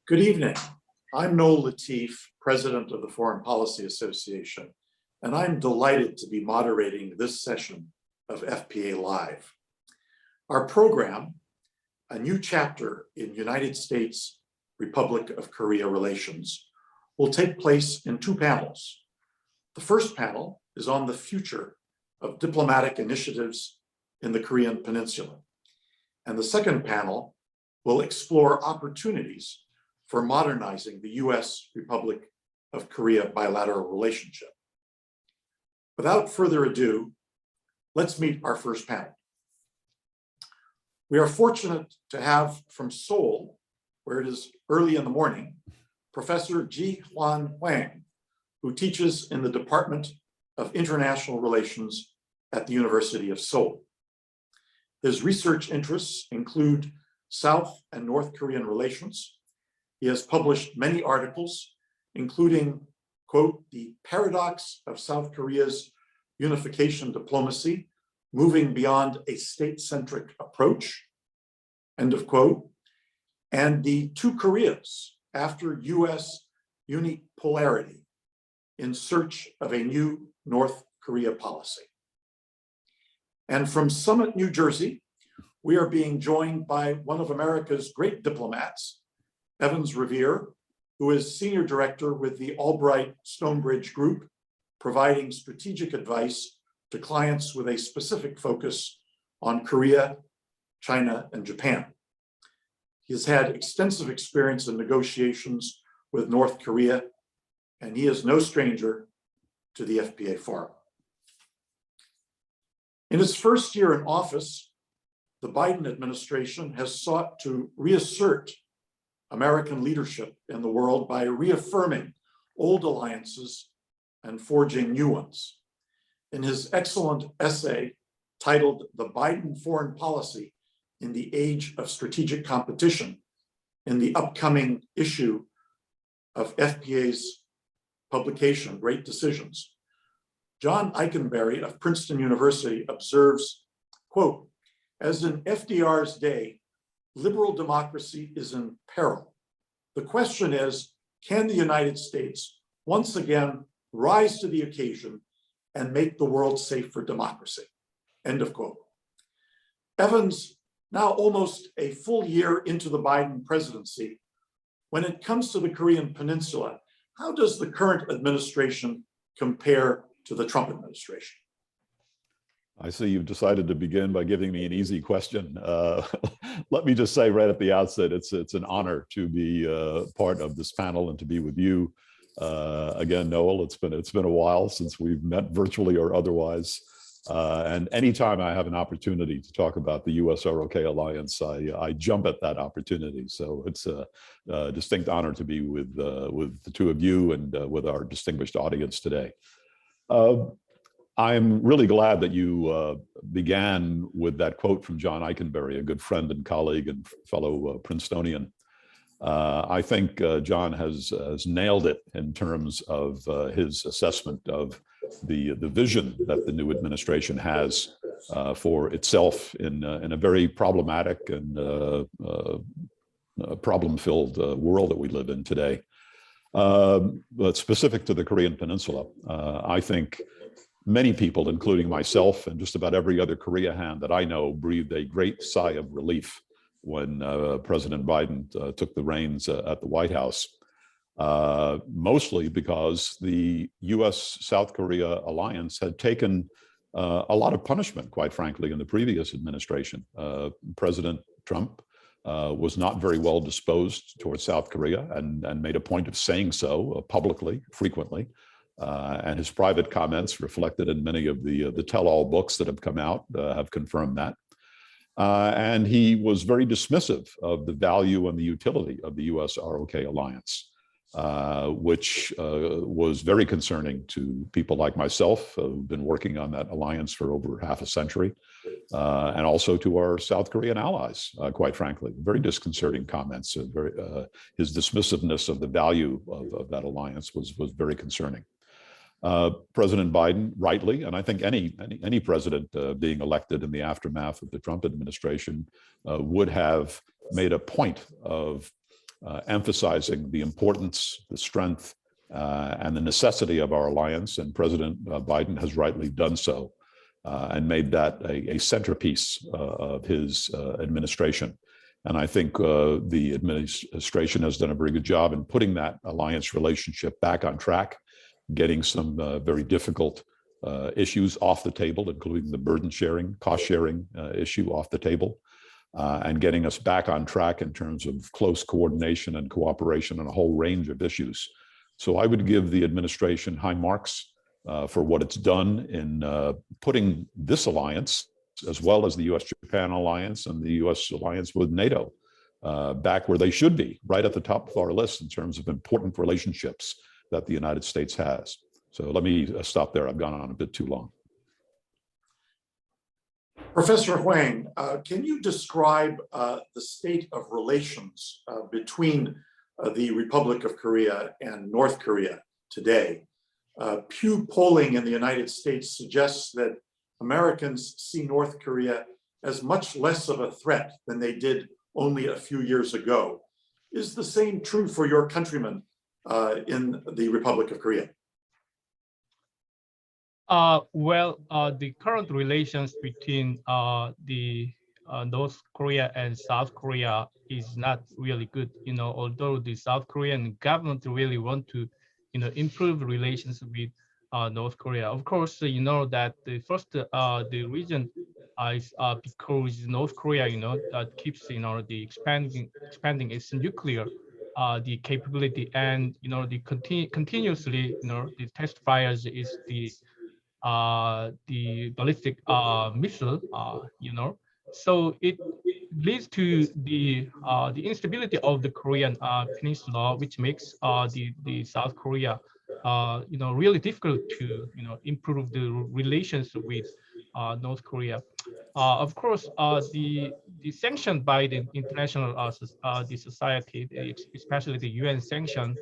Good evening. I'm Noel Latif, President of the Foreign Policy Association, and I'm delighted to be moderating this session of FPA Live. Our program, a new chapter in United States Republic of Korea relations, will take place in two panels. The first panel is on the future of diplomatic initiatives in the Korean Peninsula. And the second panel will explore opportunities for modernizing the U.S. Republic of Korea bilateral relationship. Without further ado, let's meet our first panel. We are fortunate to have from Seoul, where it is early in the morning, Professor Ji-Hwan Hwang, who teaches in the Department of International Relations at the University of Seoul. His research interests include South and North Korean relations. He has published many articles, including, quote, "The Paradox of South Korea's Unification Diplomacy, Moving Beyond a State-Centric Approach," end of quote, and "The Two Koreas After U.S. Unipolarity, in Search of a New North Korea Policy." And from Summit, New Jersey, we are being joined by one of America's great diplomats, Evans Revere, who is Senior Director with the Albright Stonebridge Group, providing strategic advice to clients with a specific focus on Korea, China, and Japan. He has had extensive experience in negotiations with North Korea, and he is no stranger to the FPA Forum. In its first year in office, the Biden administration has sought to reassert American leadership in the world by reaffirming old alliances and forging new ones. In his excellent essay titled "The Biden Foreign Policy in the Age of Strategic Competition," in the upcoming issue of FPA's publication, Great Decisions, John Eikenberry of Princeton University observes, quote, "As in FDR's day, liberal democracy is in peril. The question is, can the United States once again rise to the occasion and make the world safe for democracy?" End of quote. Evans, now almost a full year into the Biden presidency, when it comes to the Korean Peninsula, how does the current administration compare to the Trump administration? I see you've decided to begin by giving me an easy question. Let me just say right at the outset, it's an honor to be part of this panel and to be with you. Again, Noel, it's been a while since we've met virtually or otherwise. And anytime I have an opportunity to talk about the US-ROK alliance, I jump at that opportunity. So it's a distinct honor to be with the two of you and with our distinguished audience today. I'm really glad that you began with that quote from John Eikenberry, a good friend and colleague and fellow Princetonian. I think John has nailed it in terms of his assessment of the vision that the new administration has for itself in a very problematic and problem-filled world that we live in today. But specific to the Korean Peninsula, I think many people, including myself and just about every other Korea hand that I know, breathed a great sigh of relief when President Biden took the reins at the White House, mostly because the US-South Korea alliance had taken a lot of punishment, quite frankly, in the previous administration. President Trump was not very well disposed towards South Korea and made a point of saying so publicly, frequently. And his private comments reflected in many of the tell-all books that have come out have confirmed that. And he was very dismissive of the value and the utility of the US-ROK alliance, which was very concerning to people like myself who've been working on that alliance for over half a century, and also to our South Korean allies, quite frankly. Very disconcerting comments. His dismissiveness of the value of that alliance was very concerning. President Biden, rightly, and I think any president being elected in the aftermath of the Trump administration would have made a point of emphasizing the importance, the strength, and the necessity of our alliance. And President Biden has rightly done so and made that a centerpiece of his administration. And I think the administration has done a very good job in putting that alliance relationship back on track, getting some very difficult issues off the table, including the burden sharing, cost sharing issue off the table, and getting us back on track in terms of close coordination and cooperation on a whole range of issues. So I would give the administration high marks for what it's done in putting this alliance, as well as the US-Japan alliance and the US alliance with NATO, back where they should be, right at the top of our list in terms of important relationships that the United States has. So let me stop there. I've gone on a bit too long. Professor Hwang, can you describe the state of relations between the Republic of Korea and North Korea today? Pew polling in the United States suggests that Americans see North Korea as much less of a threat than they did only a few years ago. Is the same true for your countrymen in the Republic of Korea? The current relations between the North Korea and South Korea is not really good. Although the South Korean government really want to, improve relations with North Korea. Of course, you know that the first the reason is because North Korea, keeps the expanding its nuclear the capability, and the continuously the test fires is the ballistic missile, so it leads to the instability of the Korean Peninsula, which makes the South Korea really difficult to improve the relations with North Korea. Of course, the sanction by the international the society, especially the UN sanction,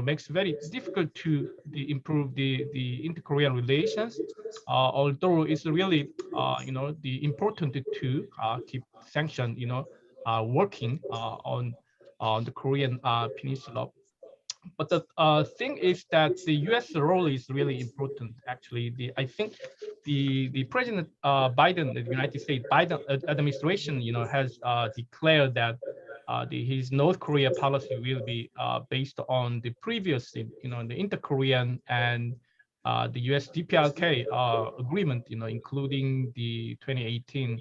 makes very difficult to improve the inter-Korean relations. Although it's really, the important to keep sanction, working on the Korean Peninsula. But the thing is that the U.S. role is really important. Actually, I think the President Biden, the United States Biden administration, has declared that his North Korea policy will be based on the previous, the inter-Korean and the U.S. DPRK agreement, including the 2018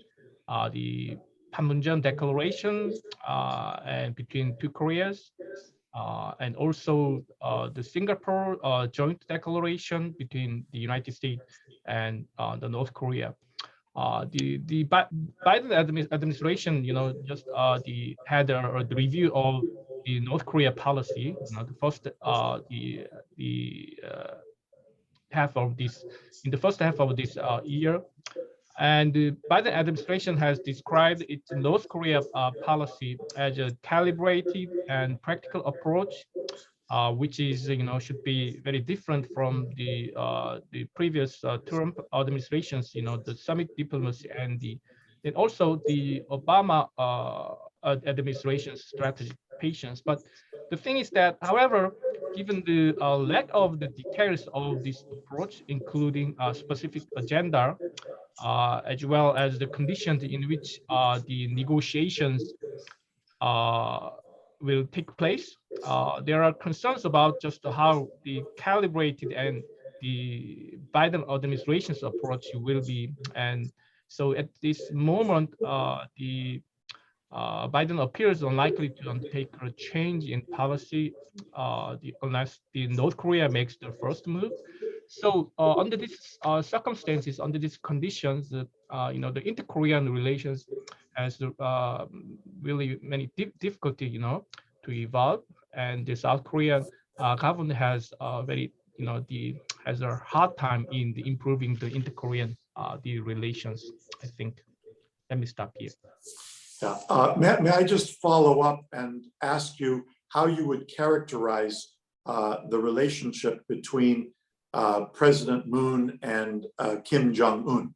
the Panmunjom Declaration and between two Koreas. And also the Singapore joint declaration between the United States and the North Korea. The Biden administration, just had a review of the North Korea policy. The first half of this, in the first half of this year. And the Biden administration has described its North Korea policy as a calibrated and practical approach, which is, should be very different from the previous Trump administrations, the summit diplomacy and also the Obama administration's strategic patience. But the thing is that, however, given the lack of the details of this approach, including a specific agenda, as well as the conditions in which the negotiations will take place, there are concerns about just how the calibrated and the Biden administration's approach will be. And so at this moment, the Biden appears unlikely to undertake a change in policy unless the North Korea makes the first move. So under these circumstances, under these conditions, the inter-Korean relations has really many difficulty, to evolve, and the South Korean government has very, has a hard time in improving the inter-Korean the relations. I think. Let me stop here. Yeah. May I just follow up and ask you how you would characterize the relationship between President Moon and Kim Jong-un?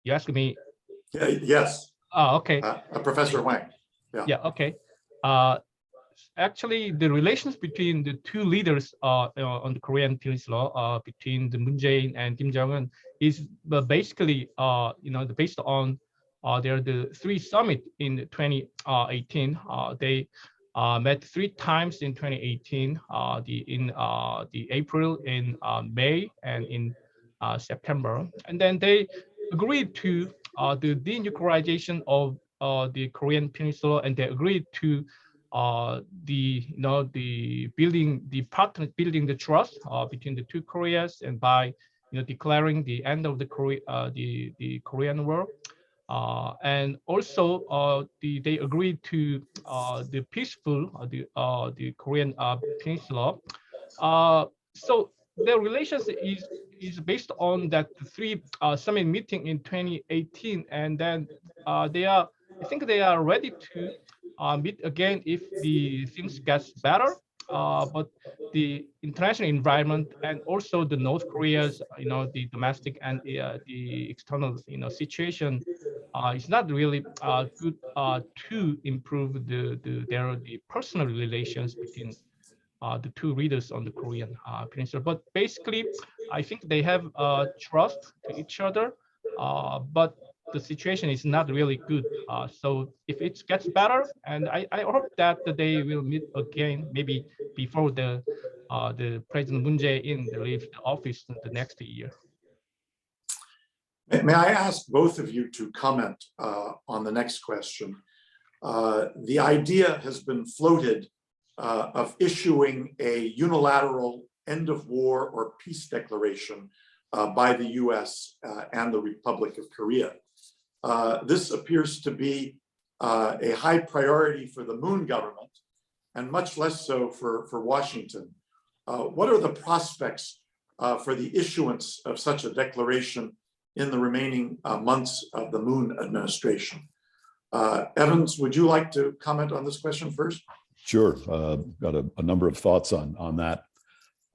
You ask me? Yes, Okay. Professor Hwang. Yeah. Okay. Actually, the relations between the two leaders on the Korean Peninsula, between the Moon Jae-in and Kim Jong-un, is basically, based on the three summit in 2018. They met three times in 2018. The April, in May, and in September, and then they agreed to the denuclearization of the Korean Peninsula, and they agreed to the building the trust between the two Koreas, and by declaring the end of the Korean War, and also they agreed to the peaceful the Korean Peninsula. So their relations is based on that three summit meeting in 2018, and then I think they are ready to meet again if the things gets better. But the international environment, and also the North Korea's, the domestic and the external, situation is not really good to improve the personal relations between the two leaders on the Korean Peninsula. But basically, I think they have trust to each other, but the situation is not really good. So if it gets better, and I hope that they will meet again, maybe before the President Moon Jae-in leaves the office the next year. May I ask both of you to comment on the next question? The idea has been floated of issuing a unilateral end of war or peace declaration by the US and the Republic of Korea. This appears to be a high priority for the Moon government, and much less so for Washington. What are the prospects for the issuance of such a declaration in the remaining months of the Moon administration? Evans, would you like to comment on this question first? Sure, got a number of thoughts on that.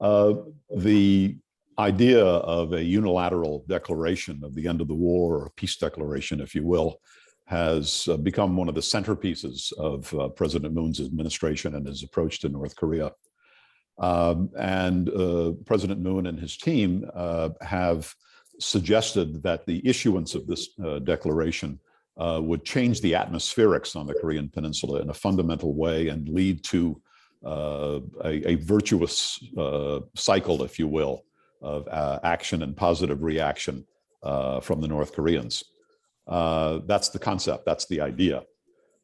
The idea of a unilateral declaration of the end of the war, or a peace declaration, if you will, has become one of the centerpieces of President Moon's administration and his approach to North Korea. President Moon and his team have suggested that the issuance of this declaration would change the atmospherics on the Korean Peninsula in a fundamental way and lead to a virtuous cycle, if you will, of action and positive reaction from the North Koreans. That's the concept, that's the idea.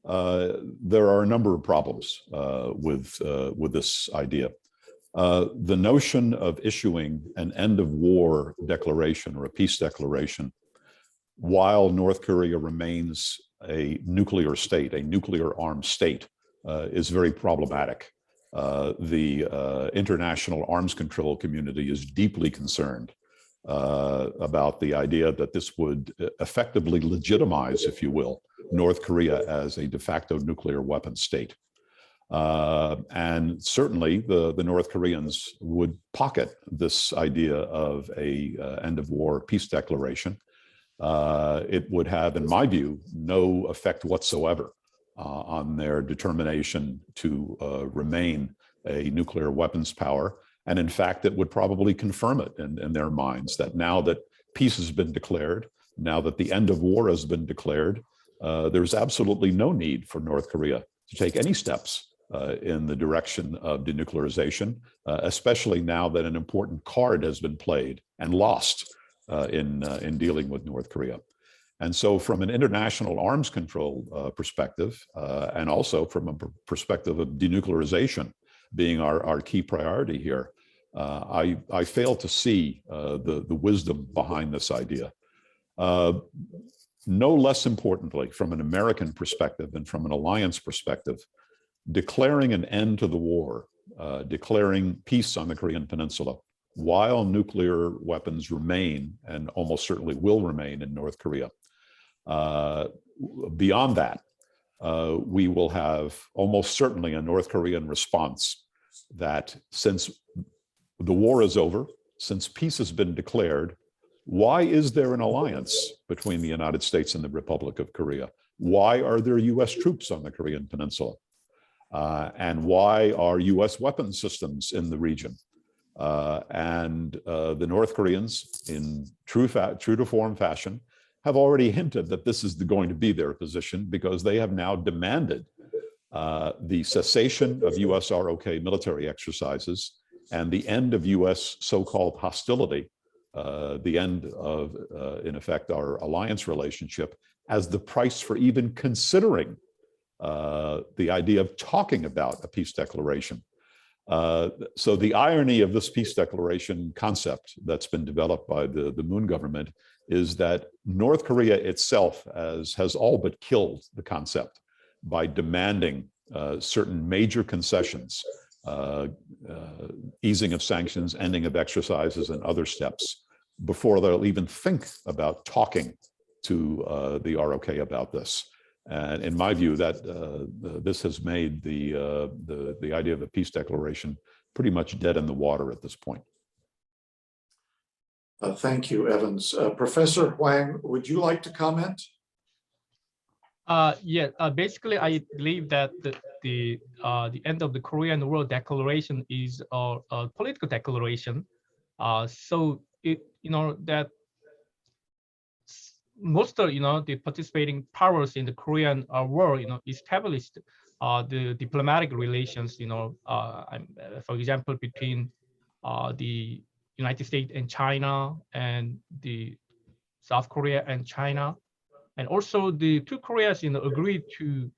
There are a number of problems with this idea. The notion of issuing an end of war declaration or a peace declaration while North Korea remains a nuclear state, a nuclear armed state, is very problematic. The international arms control community is deeply concerned about the idea that this would effectively legitimize, if you will, North Korea as a de facto nuclear weapon state. And certainly the North Koreans would pocket this idea of a end of war peace declaration. It would have, in my view, no effect whatsoever on their determination to remain a nuclear weapons power. And in fact, it would probably confirm it in their minds that now that peace has been declared, now that the end of war has been declared, there's absolutely no need for North Korea to take any steps in the direction of denuclearization, especially now that an important card has been played and lost in dealing with North Korea. And so from an international arms control perspective, and also from a perspective of denuclearization being our key priority here, I fail to see the wisdom behind this idea. No less importantly, from an American perspective and from an alliance perspective, declaring an end to the war, declaring peace on the Korean Peninsula, while nuclear weapons remain, and almost certainly will remain, in North Korea. Beyond that, we will have almost certainly a North Korean response that since the war is over, since peace has been declared, Why is there an alliance between the United States and the Republic of Korea? Why are there US troops on the Korean Peninsula? And why are US weapons systems in the region? The North Koreans, in true to form fashion, have already hinted that this is going to be their position, because they have now demanded the cessation of US ROK military exercises and the end of US so-called hostility, the end of, in effect, our alliance relationship, as the price for even considering the idea of talking about a peace declaration. So the irony of this peace declaration concept that's been developed by the Moon government is that North Korea itself has all but killed the concept by demanding certain major concessions, easing of sanctions, ending of exercises, and other steps before they'll even think about talking to the ROK about this. And in my view, that this has made the idea of a peace declaration pretty much dead in the water at this point. Thank you, Evans. Professor Hwang, would you like to comment? Yeah, basically, I believe that the end of the Korean War Declaration is a political declaration. So it, that most of the participating powers in the Korean War, established the diplomatic relations, for example, between the United States and China, and the South Korea and China, and also the two Koreas, agreed to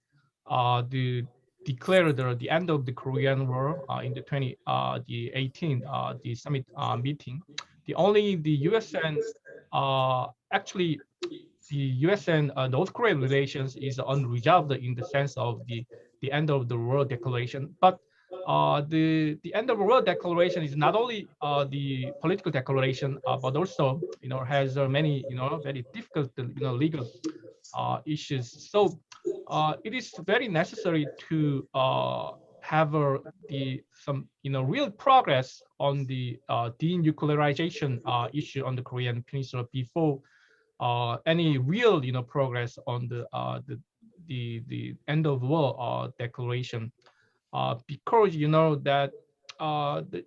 declare the end of the Korean War in the 2018 the summit meeting. The U.S. and actually the U.S. and North Korean relations is unresolved in the sense of the end of the world declaration. But the end of the world declaration is not only the political declaration, but also has many very difficult legal issues. So it is very necessary to have some real progress on the denuclearization issue on the Korean Peninsula before any real progress on the end of war declaration, because that the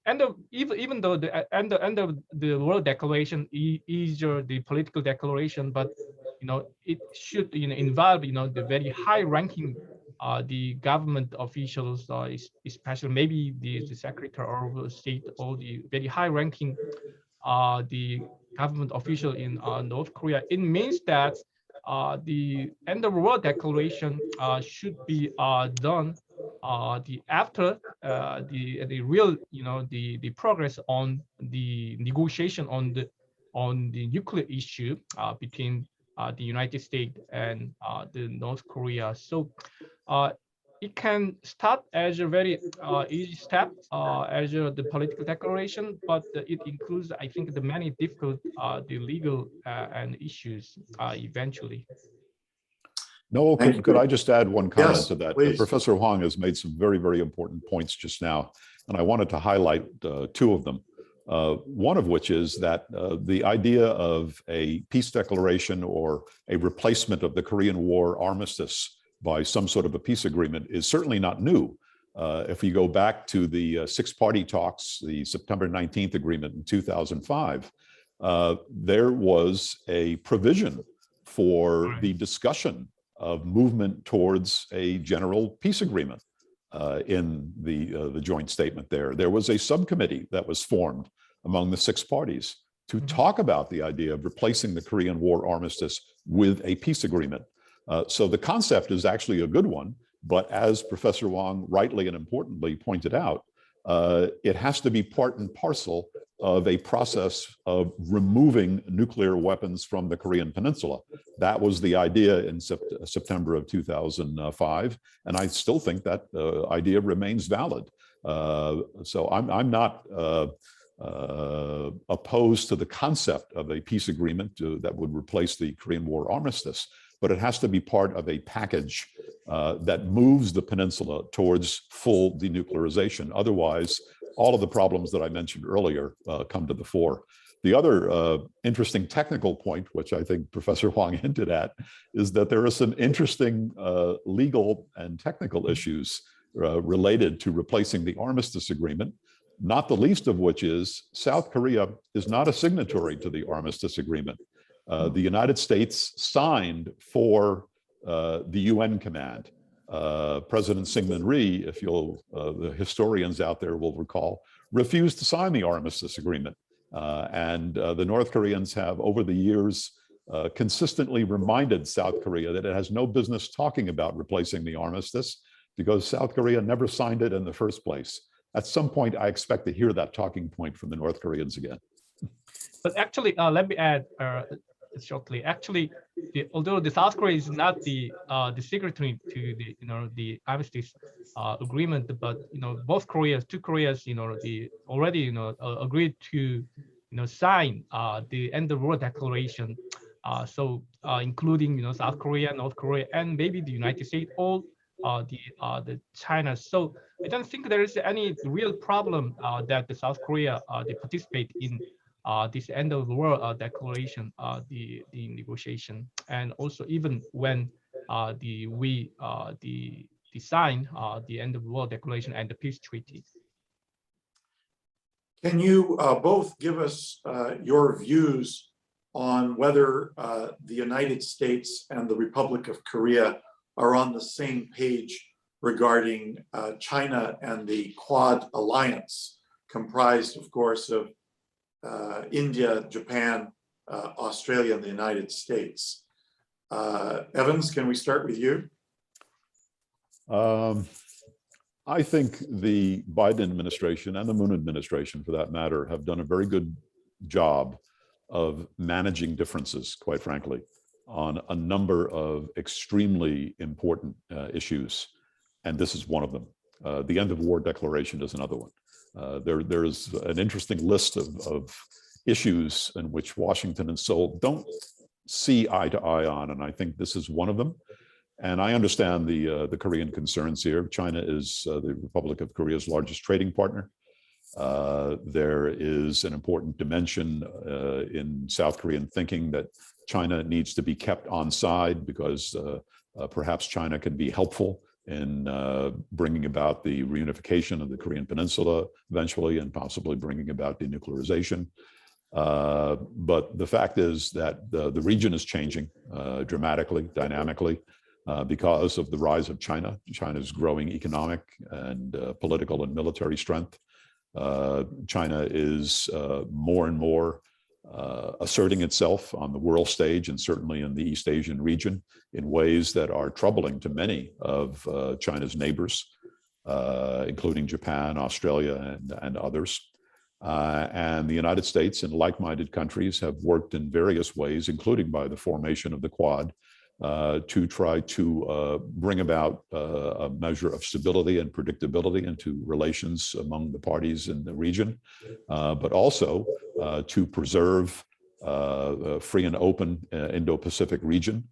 end of even though the end of the world declaration is the political declaration, but it should involve the very high ranking the government officials, especially maybe the secretary of state, or the very high ranking the government official in North Korea. It means that the end of world declaration should be done after the real the progress on the negotiation on the nuclear issue between the United States and the North Korea. So it can start as a very easy step as the political declaration, but it includes, I think, the many difficult the legal and issues eventually. No, could I just add one comment Yes, to that? please. Professor Hwang has made some very, very important points just now, and I wanted to highlight two of them. One of which is that the idea of a peace declaration or a replacement of the Korean War armistice by some sort of a peace agreement is certainly not new. If we go back to the six-party talks, the September 19th agreement in 2005, there was a provision for the discussion of movement towards a general peace agreement in the joint statement there. There was a subcommittee that was formed among the six parties to talk about the idea of replacing the Korean War armistice with a peace agreement. So the concept is actually a good one, but as Professor Hwang rightly and importantly pointed out, it has to be part and parcel of a process of removing nuclear weapons from the Korean Peninsula. That was the idea in September of 2005, and I still think that idea remains valid. So I'm not opposed to the concept of a peace agreement that would replace the Korean War armistice, but it has to be part of a package that moves the peninsula towards full denuclearization. Otherwise, all of the problems that I mentioned earlier come to the fore. The other interesting technical point, which I think Professor Hwang hinted at, is that there are some interesting legal and technical issues related to replacing the armistice agreement, not the least of which is South Korea is not a signatory to the armistice agreement. The United States signed for the UN command. President Syngman Rhee, if the historians out there will recall, refused to sign the armistice agreement. And the North Koreans have, over the years, consistently reminded South Korea that it has no business talking about replacing the armistice because South Korea never signed it in the first place. At some point, I expect to hear that talking point from the North Koreans again. But actually, let me add shortly. Actually, although the South Korea is not the signatory to the armistice agreement, but both Koreas, two Koreas, already agreed to sign the end of war declaration. So including South Korea, North Korea, and maybe the United States, all the China. So I don't think there is any real problem that the South Korea they participate in this end of the world declaration, the negotiation, and also even when we sign the end of the world declaration and the peace treaty. Can you both give us your views on whether the United States and the Republic of Korea are on the same page regarding China and the Quad alliance, comprised, of course, of India, Japan, Australia, and the United States? Evans, can we start with you? I think the Biden administration and the Moon administration, for that matter, have done a very good job of managing differences, quite frankly, on a number of extremely important issues. And this is one of them. The end of war declaration is another one. There is an interesting list of issues in which Washington and Seoul don't see eye to eye on, and I think this is one of them. And I understand the Korean concerns here. China is the Republic of Korea's largest trading partner. There is an important dimension in South Korean thinking that China needs to be kept on side because perhaps China can be helpful in bringing about the reunification of the Korean Peninsula eventually, and possibly bringing about denuclearization. But the fact is that the region is changing dramatically, dynamically, because of the rise of China. China's growing economic and political and military strength. China is more and more asserting itself on the world stage, and certainly in the East Asian region, in ways that are troubling to many of China's neighbors, including Japan, Australia, and others. And the United States and like-minded countries have worked in various ways, including by the formation of the Quad, to try to bring about a measure of stability and predictability into relations among the parties in the region, but also to preserve a free and open Indo-Pacific region,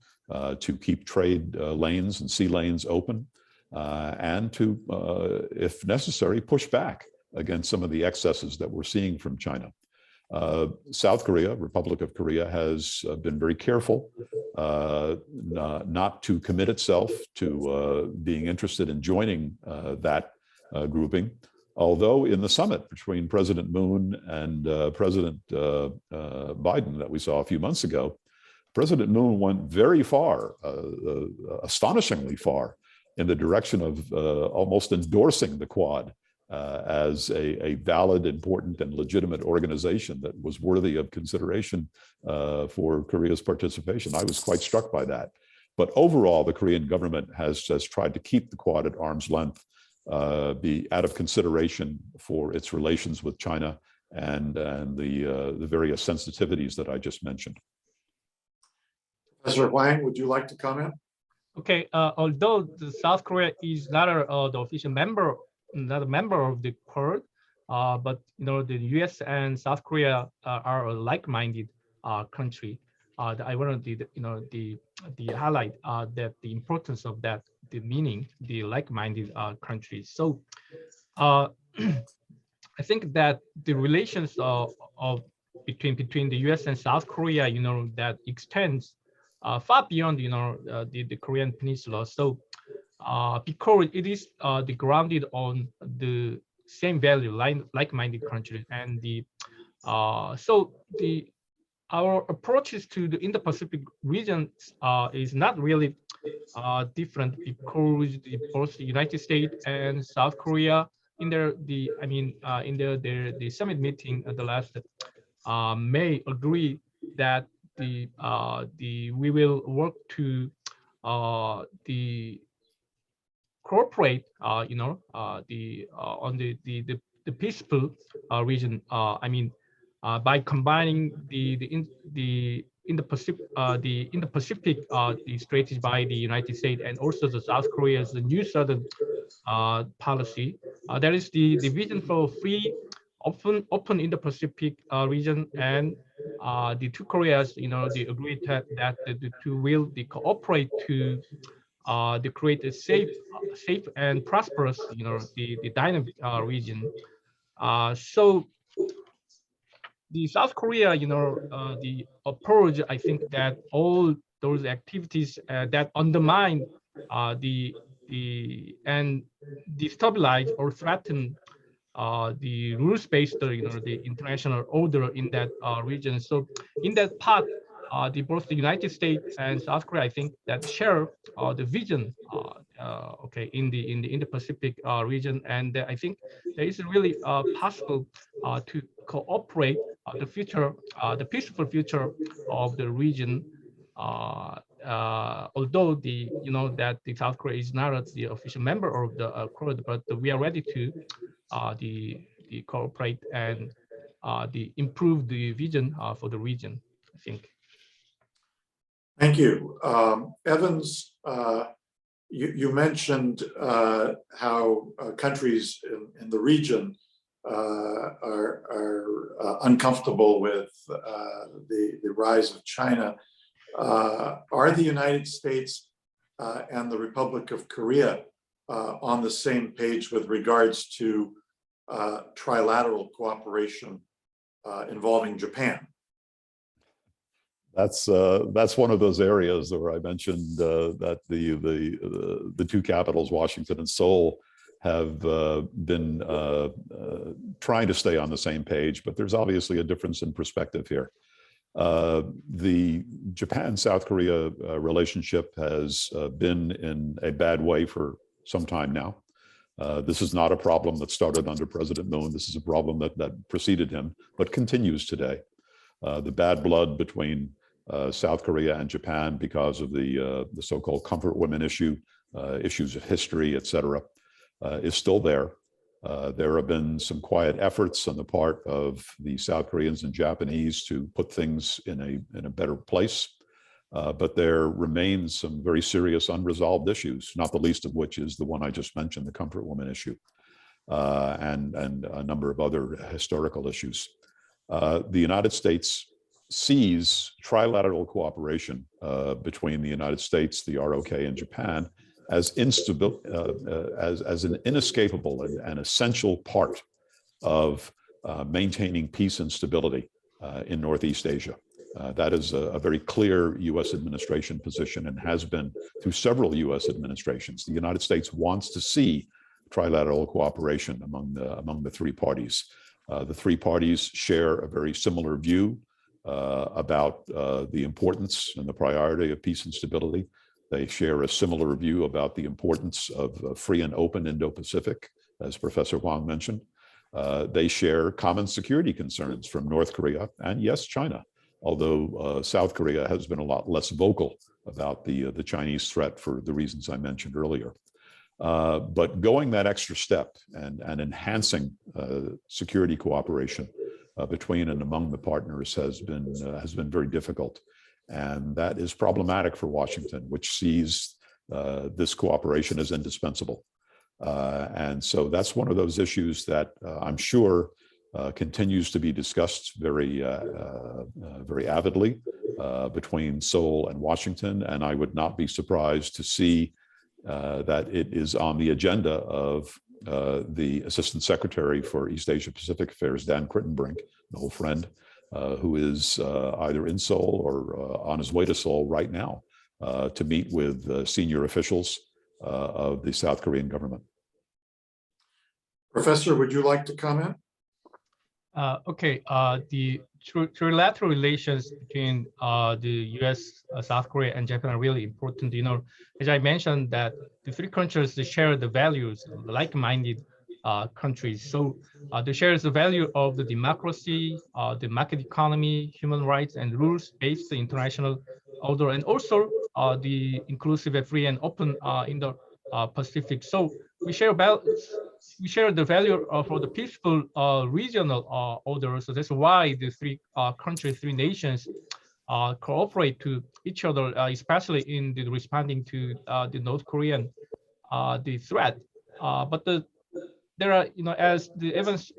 to keep trade lanes and sea lanes open, and to, if necessary, push back against some of the excesses that we're seeing from China. South Korea, Republic of Korea, has been very careful not to commit itself to being interested in joining that grouping. Although in the summit between President Moon and President Biden that we saw a few months ago, President Moon went very far, astonishingly far, in the direction of almost endorsing the Quad as a valid, important, and legitimate organization that was worthy of consideration for Korea's participation. I was quite struck by that. But overall, the Korean government has tried to keep the Quad at arm's length, be out of consideration for its relations with China and the various sensitivities that I just mentioned. Professor Hwang, would you like to comment? Okay, although the South Korea is not the official member, not a member of the Quad, but the U.S. and South Korea are a like-minded country. I want to highlight that the importance of that, the meaning, the like-minded countries. So I think that the relations of between the U.S. and South Korea, that extends far beyond, the Korean Peninsula. So because it is grounded on the same value, like-minded countries, and our approaches to the Indo-Pacific region is not really different, because both the United States and South Korea in the summit meeting at the last May agree that we will work to the cooperate, on the peaceful region. By combining the Indo-Pacific, the strategy by the United States and also the South Korea's the new southern policy. That is the vision for free, open Indo-Pacific region, and the two Koreas, they agreed that the two will cooperate to create a safe and prosperous, the dynamic region. So the South Korea, the approach, I think that all those activities that undermine and destabilize or threaten the rules-based, the international order in that region. So in that part, both the United States and South Korea, I think, that share the vision, in the Indo-Pacific region, and I think there is really possible to cooperate the future, the peaceful future of the region. Although that the South Korea is not the official member of the Accord, but we are ready to the cooperate and the improve the vision for the region, I think. Thank you. Evans, you mentioned how countries in the region are uncomfortable with the rise of China. Are the United States and the Republic of Korea on the same page with regards to trilateral cooperation involving Japan? That's one of those areas where I mentioned that the two capitals, Washington and Seoul, have been trying to stay on the same page, but there's obviously a difference in perspective here. The Japan-South Korea relationship has been in a bad way for some time now. This is not a problem that started under President Moon. This is a problem that preceded him, but continues today. The bad blood between South Korea and Japan because of the so-called comfort women issue, issues of history, et cetera, is still there. There have been some quiet efforts on the part of the South Koreans and Japanese to put things in a better place. But there remains some very serious unresolved issues, not the least of which is the one I just mentioned, the comfort woman issue, and a number of other historical issues. The United States sees trilateral cooperation between the United States, the ROK, and Japan as as an inescapable and essential part of maintaining peace and stability in Northeast Asia. That is a very clear U.S. administration position and has been through several U.S. administrations. The United States wants to see trilateral cooperation among the three parties. The three parties share a very similar view about the importance and the priority of peace and stability. They share a similar view about the importance of free and open Indo-Pacific, as Professor Hwang mentioned. They share common security concerns from North Korea and, yes, China, although South Korea has been a lot less vocal about the Chinese threat for the reasons I mentioned earlier. But going that extra step and enhancing security cooperation between and among the partners has been very difficult. And that is problematic for Washington, which sees this cooperation as indispensable. And so that's one of those issues that I'm sure continues to be discussed very avidly between Seoul and Washington. And I would not be surprised to see that it is on the agenda of the Assistant Secretary for East Asia Pacific Affairs, Dan Crittenbrink, an old friend, who is either in Seoul or on his way to Seoul right now to meet with senior officials of the South Korean government. Professor, would you like to comment? Okay, the trilateral relations between the U.S., South Korea, and Japan are really important. As I mentioned, that the three countries share the values, like-minded countries. So they share the value of the democracy, the market economy, human rights, and rules-based international order, and also the inclusive, free, and open Indo-Pacific. So we share the value for the peaceful regional order. So that's why the three countries, three nations cooperate to each other, especially in the responding to the North Korean the threat. But there are, as the Evans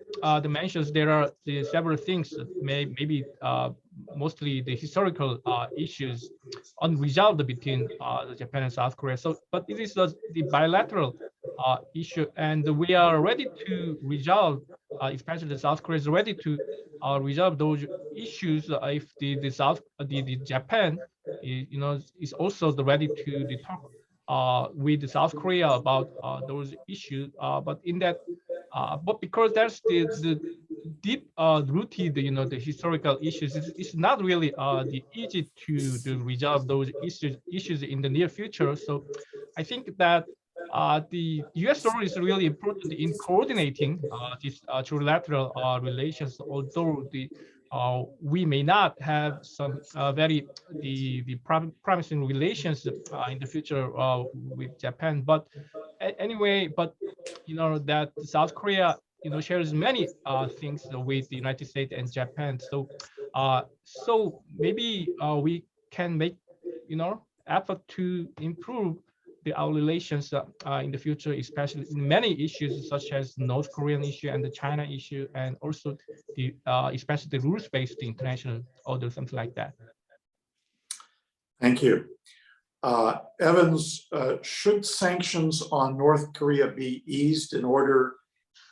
mentions, there are several things that maybe mostly the historical issues unresolved between Japan and South Korea. So, but it is the bilateral issue, and we are ready to resolve, especially South Korea is ready to resolve those issues if the Japan, is also ready to talk with South Korea about those issues. But because that's the deep rooted, the historical issues, it's not really the easy to resolve those issues in the near future. So I think that the U.S. role is really important in coordinating these trilateral relations, although we may not have some very promising relations in the future with Japan. But anyway, that South Korea shares many things with the United States and Japan. So maybe we can make effort to improve our relations in the future, especially in many issues such as North Korean issue and the China issue, and also the especially the rules-based international order, something like that. Thank you. Evans, should sanctions on North Korea be eased in order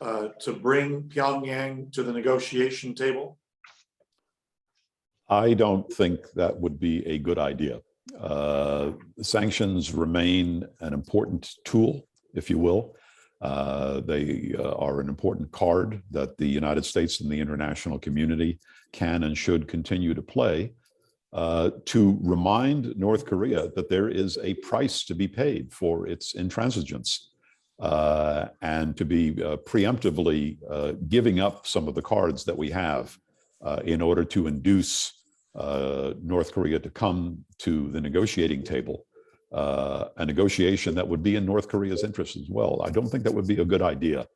to bring Pyongyang to the negotiation table? I don't think that would be a good idea. Sanctions remain an important tool, if you will. They are an important card that the United States and the international community can and should continue to play to remind North Korea that there is a price to be paid for its intransigence and to be preemptively giving up some of the cards that we have in order to induce North Korea to come to the negotiating table, a negotiation that would be in North Korea's interest as well. I don't think that would be a good idea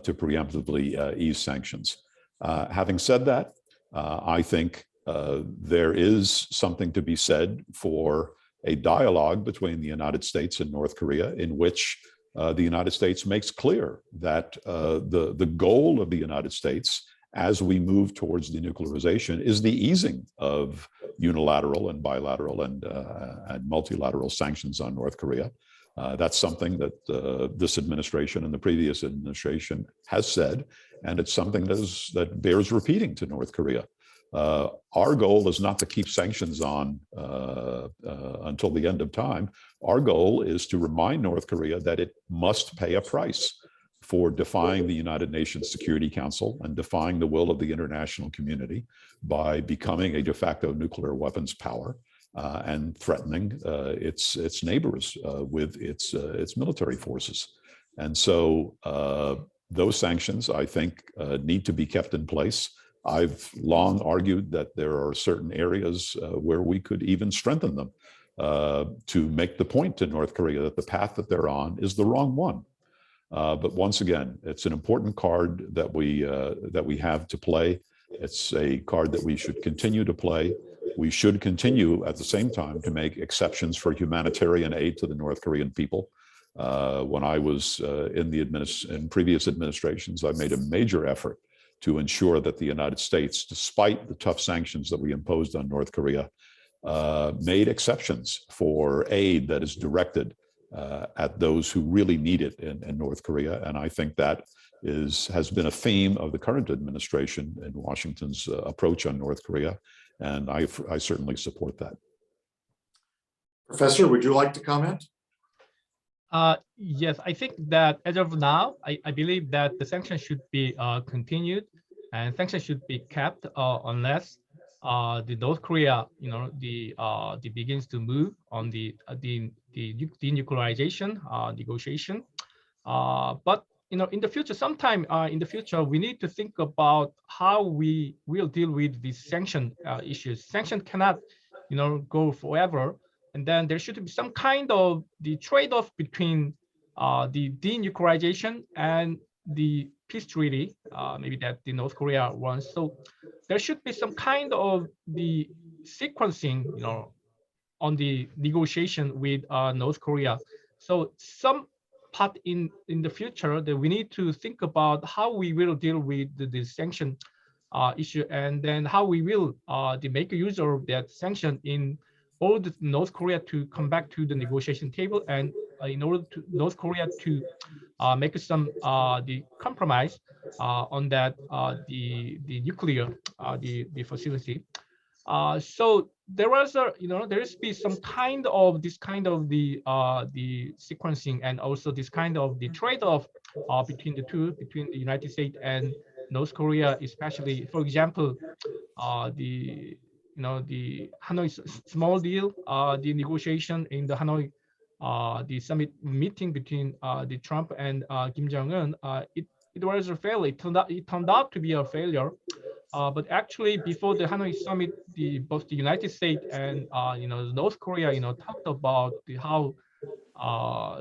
to preemptively ease sanctions. Having said that, I think there is something to be said for a dialogue between the United States and North Korea in which the United States makes clear that the goal of the United States as we move towards denuclearization is the easing of unilateral and bilateral and multilateral sanctions on North Korea. That's something that this administration and the previous administration has said, and it's something that bears repeating to North Korea. Our goal is not to keep sanctions on until the end of time. Our goal is to remind North Korea that it must pay a price for defying the United Nations Security Council and defying the will of the international community by becoming a de facto nuclear weapons power and threatening its neighbors with its military forces. And so those sanctions, I think, need to be kept in place. I've long argued that there are certain areas where we could even strengthen them to make the point to North Korea that the path that they're on is the wrong one. But once again, it's an important card that we have to play. It's a card that we should continue to play. We should continue at the same time to make exceptions for humanitarian aid to the North Korean people. When I was in previous administrations, I made a major effort to ensure that the United States, despite the tough sanctions that we imposed on North Korea, made exceptions for aid that is directed at those who really need it in North Korea. And I think that has been a theme of the current administration and Washington's approach on North Korea, and I certainly support that. Professor, would you like to comment? Yes, I think that as of now, I believe that the sanctions should be continued, and sanctions should be kept unless the North Korea, the begins to move on the denuclearization negotiation. But in the future, sometime in the future, we need to think about how we will deal with these sanction issues. Sanction cannot, go forever. And then there should be some kind of the trade-off between the denuclearization and the peace treaty, maybe that the North Korea wants. So there should be some kind of the sequencing, on the negotiation with North Korea. So some part in the future that we need to think about how we will deal with the sanction issue, and then how we will make use of that sanction in order to North Korea to come back to the negotiation table, and in order to North Korea to make some the compromise on that the nuclear the facility. So there was there is be some kind of this kind of the sequencing, and also this kind of the trade-off between the two, between the United States and North Korea, especially, for example, the the Hanoi small deal, the negotiation in the Hanoi, the summit meeting between the Trump and Kim Jong-un, it was a failure. It turned out to be a failure. But actually, before the Hanoi summit, both the United States and North Korea, talked about how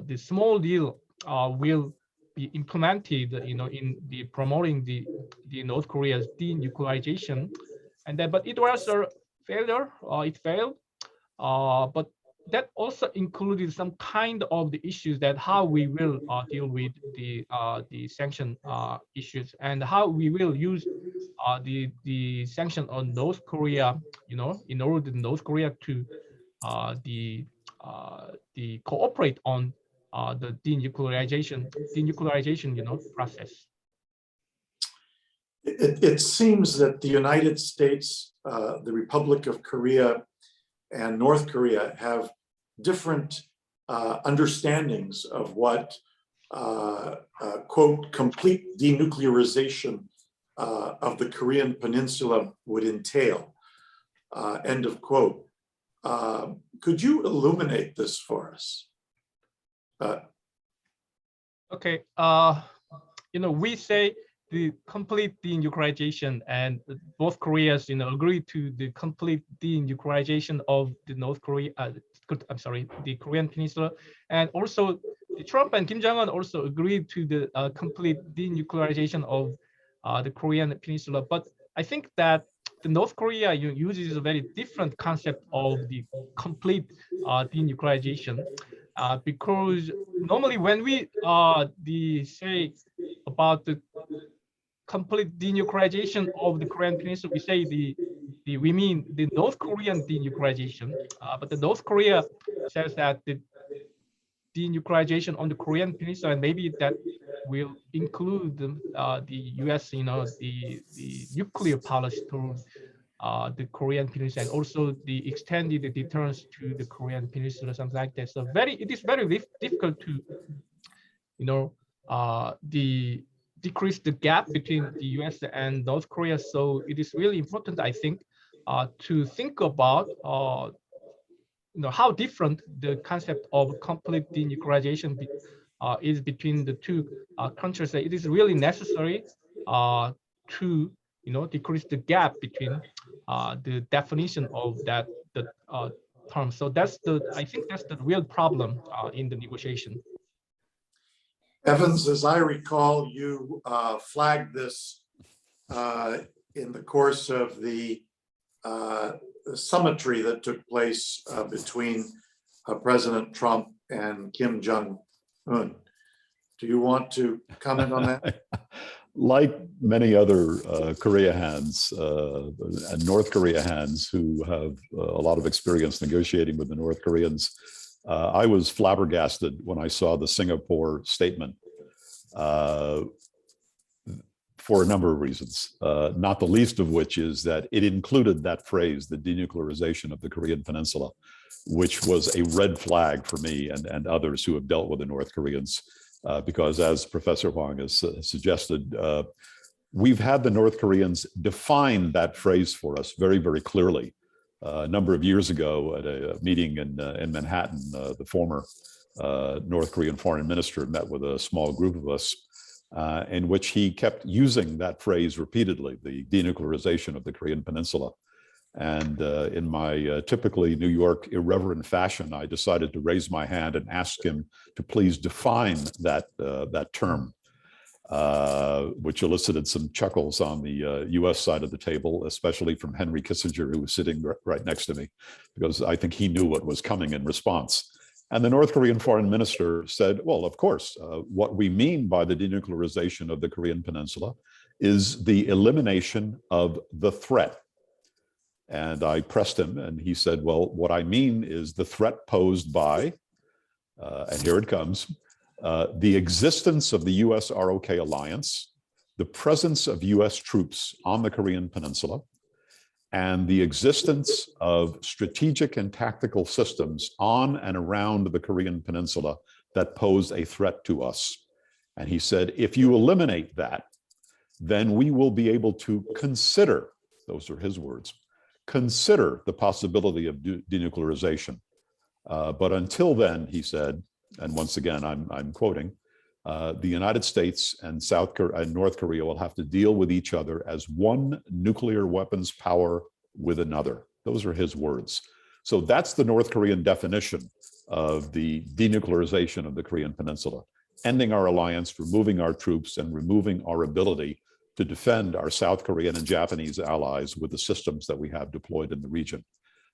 the small deal will be implemented, in the promoting the North Korea's denuclearization, and then but it was a failure. It failed. But that also included some kind of the issues that how we will deal with the sanction issues, and how we will use the sanction on North Korea, in order to North Korea to the cooperate on the denuclearization process. It seems that the United States, the Republic of Korea, and North Korea have different understandings of what, quote, complete denuclearization of the Korean Peninsula would entail, end of quote. Could you illuminate this for us? Okay, we say the complete denuclearization, and both Koreas, agree to the complete denuclearization of the North Korea. The Korean Peninsula, and also the Trump and Kim Jong-un also agreed to the complete denuclearization of the Korean Peninsula. But I think that the North Korea uses a very different concept of the complete denuclearization, because normally when we say about the complete denuclearization of the Korean Peninsula, we say we mean the North Korean denuclearization, but the North Korea says that the denuclearization on the Korean Peninsula, and maybe that will include the U.S. the nuclear policy toward the Korean Peninsula, and also the extended deterrence to the Korean Peninsula, something like that. So it is very difficult to decrease the gap between the U.S. and North Korea. So it is really important, I think, to think about how different the concept of complete denuclearization is between the two countries. It is really necessary to decrease the gap between the definition of that term. So I think that's the real problem in the negotiation. Evans, as I recall, you flagged this in the course of the summitry that took place between President Trump and Kim Jong-un. Do you want to comment on that? Like many other Korea hands and North Korea hands who have a lot of experience negotiating with the North Koreans, I was flabbergasted when I saw the Singapore statement. for a number of reasons, not the least of which is that it included that phrase, the denuclearization of the Korean Peninsula, which was a red flag for me and others who have dealt with the North Koreans, because as Professor Hwang has suggested, we've had the North Koreans define that phrase for us very, very clearly. A number of years ago at a meeting in Manhattan, the former North Korean foreign minister met with a small group of us in which he kept using that phrase repeatedly, the denuclearization of the Korean Peninsula. And in my typically New York irreverent fashion, I decided to raise my hand and ask him to please define that term, which elicited some chuckles on the US side of the table, especially from Henry Kissinger, who was sitting right next to me, because I think he knew what was coming in response. And the North Korean foreign minister said, well, of course, what we mean by the denuclearization of the Korean Peninsula is the elimination of the threat. And I pressed him and he said, well, what I mean is the threat posed by, and here it comes, the existence of the US ROK alliance, the presence of US troops on the Korean Peninsula, and the existence of strategic and tactical systems on and around the Korean Peninsula that pose a threat to us. And he said, if you eliminate that, then we will be able to consider, those are his words, consider the possibility of denuclearization. But until then, he said, and once again, I'm quoting, the United States and North Korea will have to deal with each other as one nuclear weapons power with another. Those are his words. So that's the North Korean definition of the denuclearization of the Korean Peninsula, ending our alliance, removing our troops, and removing our ability to defend our South Korean and Japanese allies with the systems that we have deployed in the region.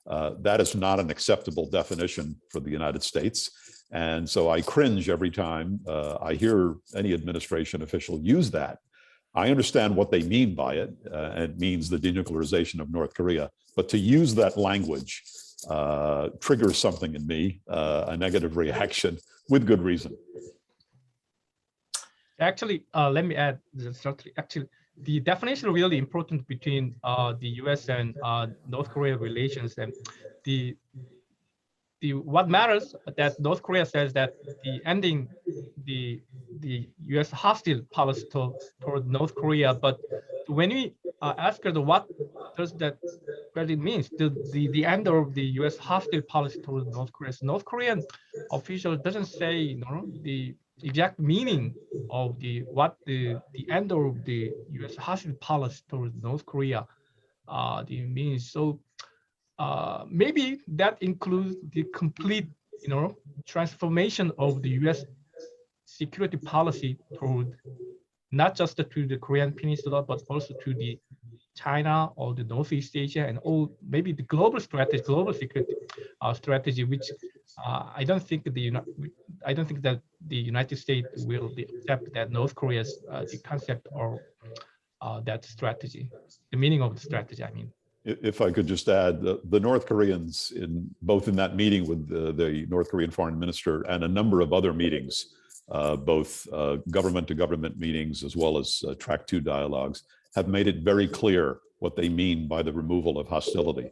That is not an acceptable definition for the United States. And so I cringe every time I hear any administration official use that. I understand what they mean by it. It means the denuclearization of North Korea. But to use that language triggers something in me, a negative reaction, with good reason. Actually, let me add, actually, the definition is really important between the US and North Korea relations. And what matters that North Korea says that the ending the US hostile policy toward North Korea. But when we ask her what does that really means, the end of the US hostile policy toward North Korea, North Korean official doesn't say the exact meaning of the end of the US hostile policy toward North Korea the means. So maybe that includes the complete transformation of the US security policy toward not just to the Korean Peninsula, but also to the China or the Northeast Asia and all, maybe the global strategy, global security strategy, which I don't think that the United States will accept that North Korea's the concept or that strategy, the meaning of the strategy, I mean. If I could just add, the North Koreans, both in that meeting with the North Korean foreign minister and a number of other meetings, both government-to-government meetings as well as Track 2 dialogues, have made it very clear what they mean by the removal of hostility.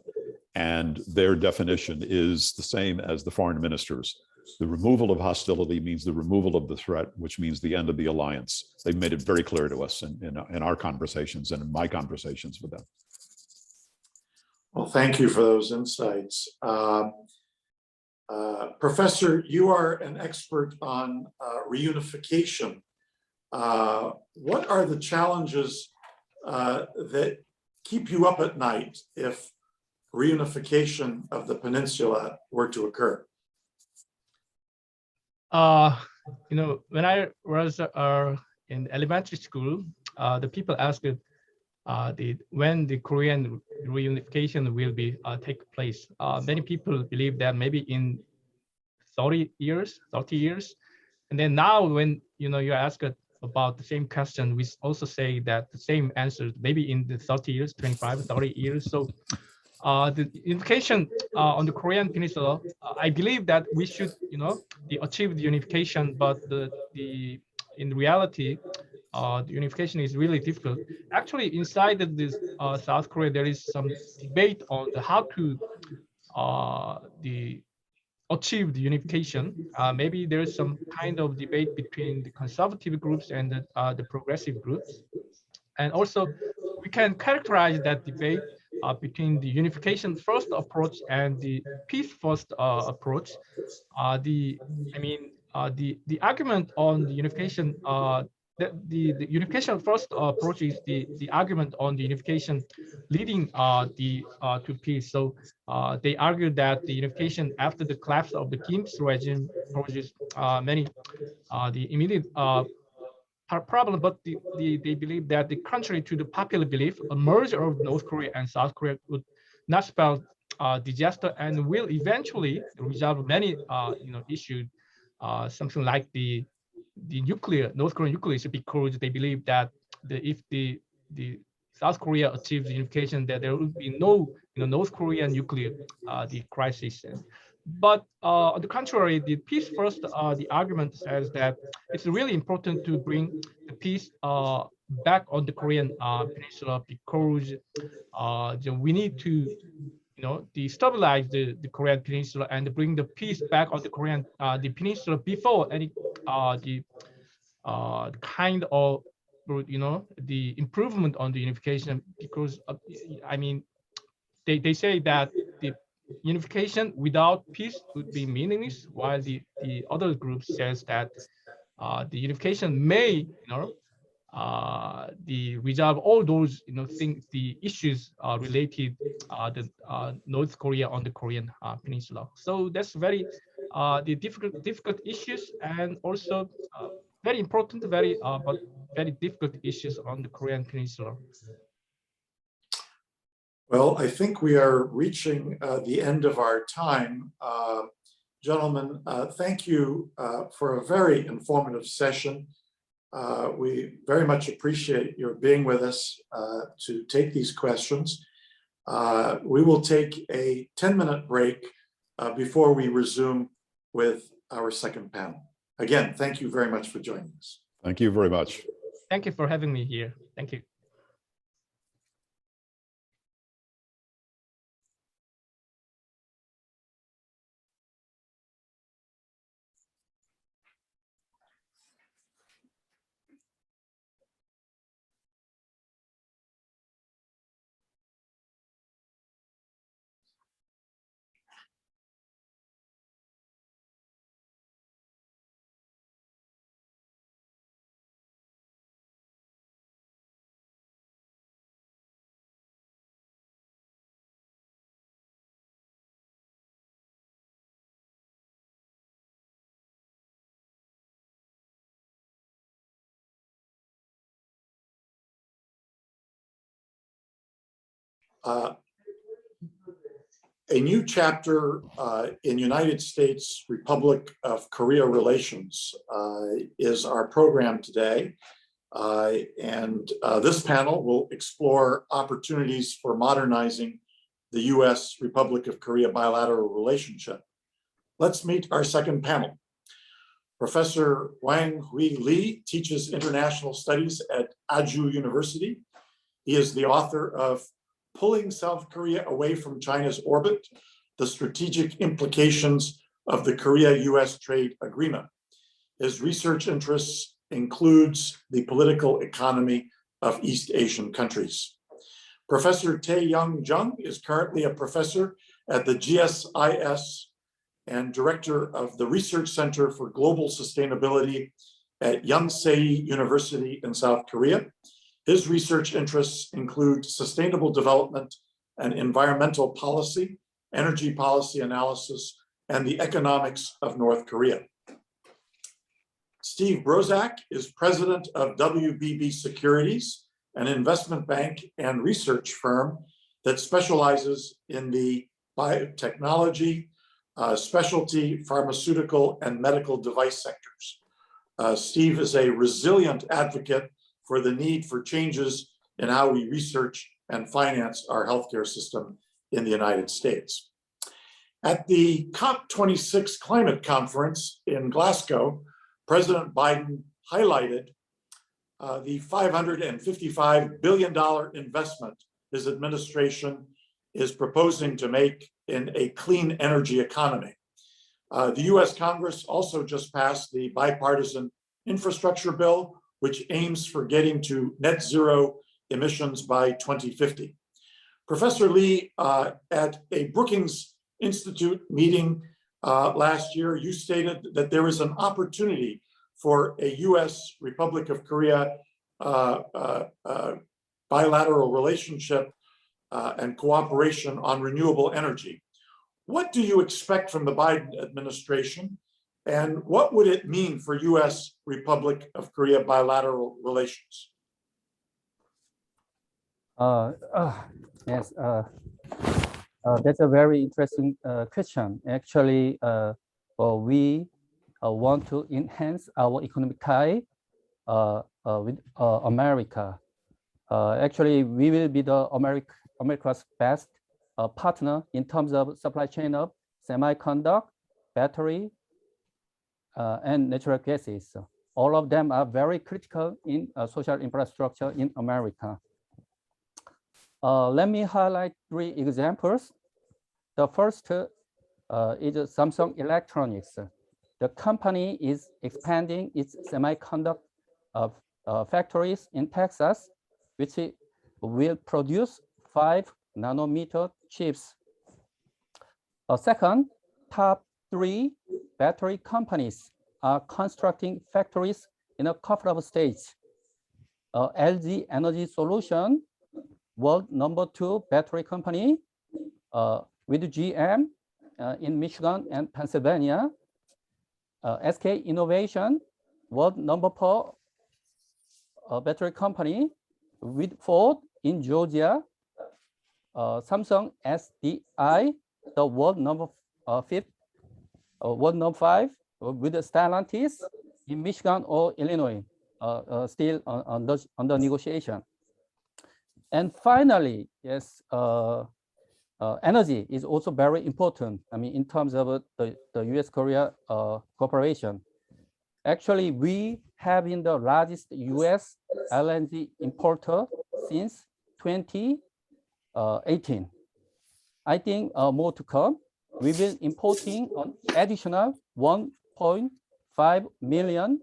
And their definition is the same as the foreign ministers. The removal of hostility means the removal of the threat, which means the end of the alliance. They've made it very clear to us in our conversations and in my conversations with them. Well, thank you for those insights. Professor, you are an expert on reunification. What are the challenges that keep you up at night if reunification of the peninsula were to occur? When I was in elementary school, the people asked when the Korean reunification will be take place. Many people believe that maybe in 30 years. And then now when you ask about the same question, we also say that the same answer, maybe in the 30 years, 25, 30 years. So the unification on the Korean Peninsula, I believe that we should, achieve the unification, but in reality, the unification is really difficult. Actually, inside of this South Korea, there is some debate on how to the achieve the unification. Maybe there is some kind of debate between the conservative groups and the progressive groups. And also, we can characterize that debate between the unification first approach and the peace first approach. The I mean the argument on the unification the unification first approach is the argument on the unification leading to peace. So they argue that the unification after the collapse of the Kim's regime poses many the immediate problem, but they believe that the contrary to the popular belief, a merger of North Korea and South Korea would not spell disaster and will eventually resolve many issues, something like the nuclear North Korean nuclear, because they believe that if the South Korea achieves unification, that there will be no North Korean nuclear the crisis. But on the contrary, the peace first, the argument says that it's really important to bring the peace back on the Korean peninsula, because we need to destabilize the Korean peninsula and bring the peace back on the peninsula before any the kind of the improvement on the unification. Because I mean they say that the unification without peace would be meaningless, while the other group says that the unification may the resolve all those things, the issues related the North Korea on the Korean peninsula. So that's very the difficult issues, and also very important, but very difficult issues on the Korean peninsula. Well, I think we are reaching the end of our time. Gentlemen, thank you for a very informative session. We very much appreciate your being with us to take these questions. We will take a 10-minute break before we resume with our second panel. Again, thank you very much for joining us. Thank you very much. Thank you for having me here. Thank you. A new chapter in United States Republic of Korea relations is our program today. This panel will explore opportunities for modernizing the U.S. Republic of Korea bilateral relationship. Let's meet our second panel. Professor Hwang Lee teaches international studies at Aju University. He is the author of Pulling South Korea Away from China's Orbit, the Strategic Implications of the Korea-US Trade Agreement. His research interests includes the political economy of East Asian countries. Professor Tae-Young Jung is currently a professor at the GSIS and director of the Research Center for Global Sustainability at Yonsei University in South Korea. His research interests include sustainable development and environmental policy, energy policy analysis, and the economics of North Korea. Steve Brozak is president of WBB Securities, an investment bank and research firm that specializes in the biotechnology, specialty, pharmaceutical, and medical device sectors. Steve is a resilient advocate for the need for changes in how we research and finance our healthcare system in the United States. At the COP26 climate conference in Glasgow, President Biden highlighted the $555 billion investment his administration is proposing to make in a clean energy economy. The US Congress also just passed the bipartisan infrastructure bill, which aims for getting to net zero emissions by 2050. Professor Lee, at a Brookings Institute meeting last year, you stated that there is an opportunity for a US Republic of Korea bilateral relationship and cooperation on renewable energy. What do you expect from the Biden administration, and what would it mean for US Republic of Korea bilateral relations? Yes, that's a very interesting question. Actually, we want to enhance our economic tie with America. Actually, we will be the America's best partner in terms of supply chain of semiconductor, battery, and natural gases. All of them are very critical in social infrastructure in America. Let me highlight 3 examples. The first is Samsung Electronics. The company is expanding its semiconductor factories in Texas, which will produce 5 nanometer chips. Second, top 3 battery companies are constructing factories in a couple of states. LG Energy Solution, world #2 battery company, with GM in Michigan and Pennsylvania. SK Innovation, world #4 battery company with Ford in Georgia. Samsung SDI, the world #5 with Stellantis in Michigan or Illinois, still under negotiation. And finally, yes, energy is also very important. I mean, in terms of the US-Korea cooperation. Actually, we have been the largest US LNG importer since 2018. I think more to come. We will importing an additional 1.5 million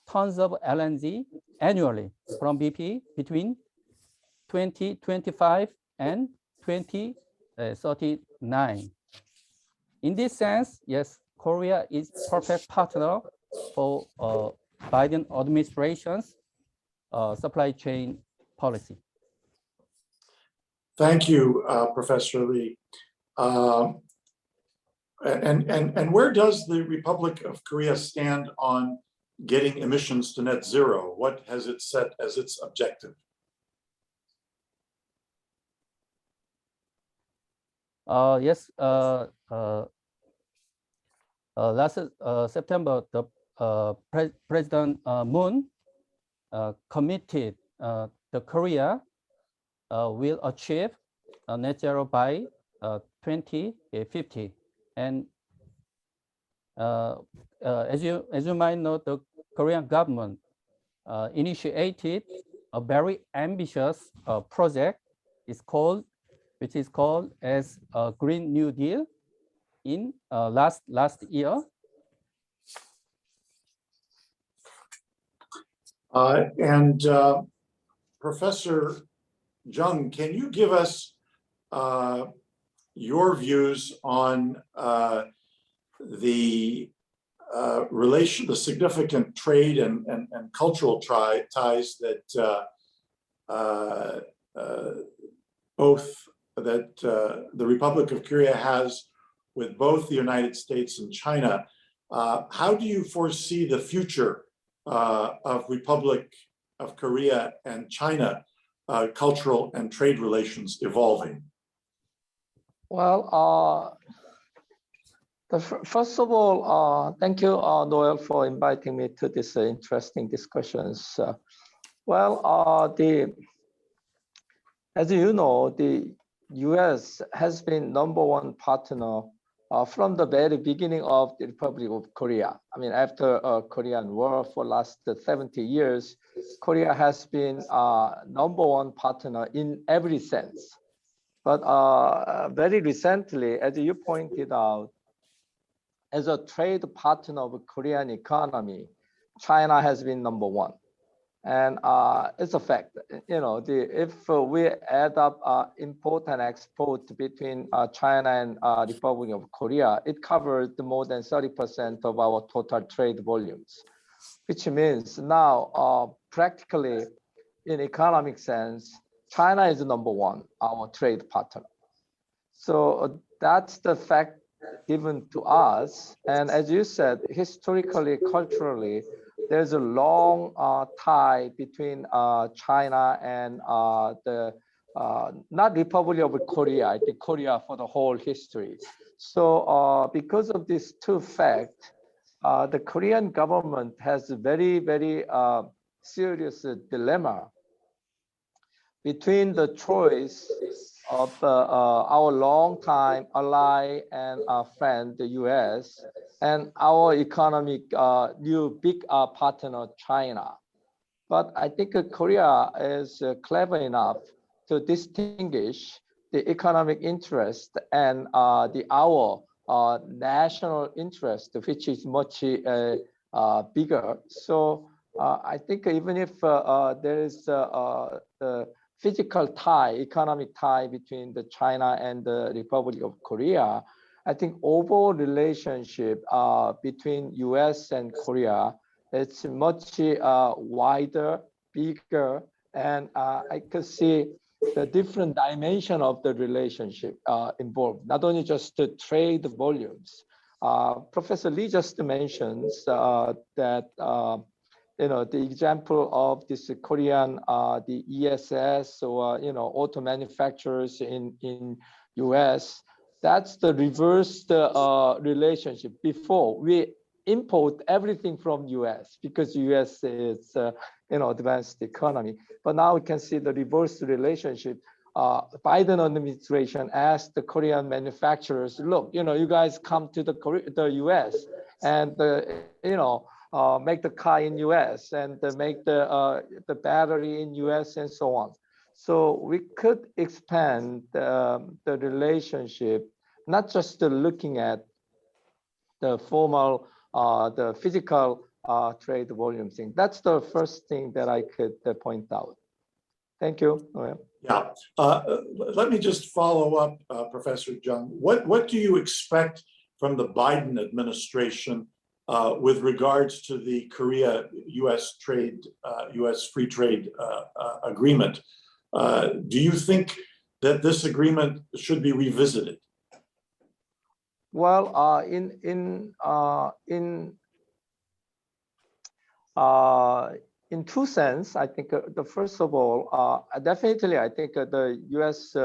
tons of LNG annually from BP between 2025 and 2039. In this sense, yes, Korea is perfect partner for Biden administration's supply chain policy. Thank you, Professor Lee. And where does the Republic of Korea stand on getting emissions to net zero? What has it set as its objective? Yes, last September, the President Moon committed the Korea will achieve net zero by 2050. And as you might know, the Korean government initiated a very ambitious project. Which is called as a Green New Deal in last year. Professor Jung, can you give us your views on the significant trade and cultural ties that the Republic of Korea has with both the United States and China? How do you foresee the future of Republic of Korea and China cultural and trade relations evolving? Well, first of all, thank you, Noel, for inviting me to this interesting discussions. As you know, the U.S. has been #1 partner from the very beginning of the Republic of Korea. I mean, after Korean War for last 70 years, Korea has been #1 partner in every sense. But very recently, as you pointed out, as a trade partner of Korean economy, China has been #1. And it's a fact, you know, if we add up import and export between China and Republic of Korea, it covers more than 30% of our total trade volumes, which means now practically in economic sense, China is #1, our trade partner. So that's the fact given to us. And as you said, historically, culturally, there's a long tie between China and the not Republic of Korea, I think Korea for the whole history. So because of these two facts, the Korean government has a very, very serious dilemma between the choice of our longtime ally and our friend, the US, and our economic new big partner, China. But I think Korea is clever enough to distinguish the economic interest and our national interest, which is much bigger. So I think even if there is the physical tie, economic tie between the China and the Republic of Korea, I think overall relationship between US and Korea, it's much wider, bigger, and I could see the different dimension of the relationship involved, not only just the trade volumes. Professor Lee just mentions that you know, the example of this Korean, the ESS or, you know, auto manufacturers in US, that's the reverse relationship. Before, we import everything from US because US is, you know, advanced economy. But now we can see the reverse relationship. Biden administration asked the Korean manufacturers, look, you know, you guys come to the US and, you know, make the car in US and make the battery in US and so on. So we could expand the relationship, not just looking at the formal, the physical trade volume thing. That's the first thing that I could point out. Thank you. Yeah, let me just follow up, Professor Jung. What do you expect from the Biden administration with regards to the Korea-US trade, US free trade agreement? Do you think that this agreement should be revisited? Well, in two sense, I think the first of all, definitely, I think the U.S.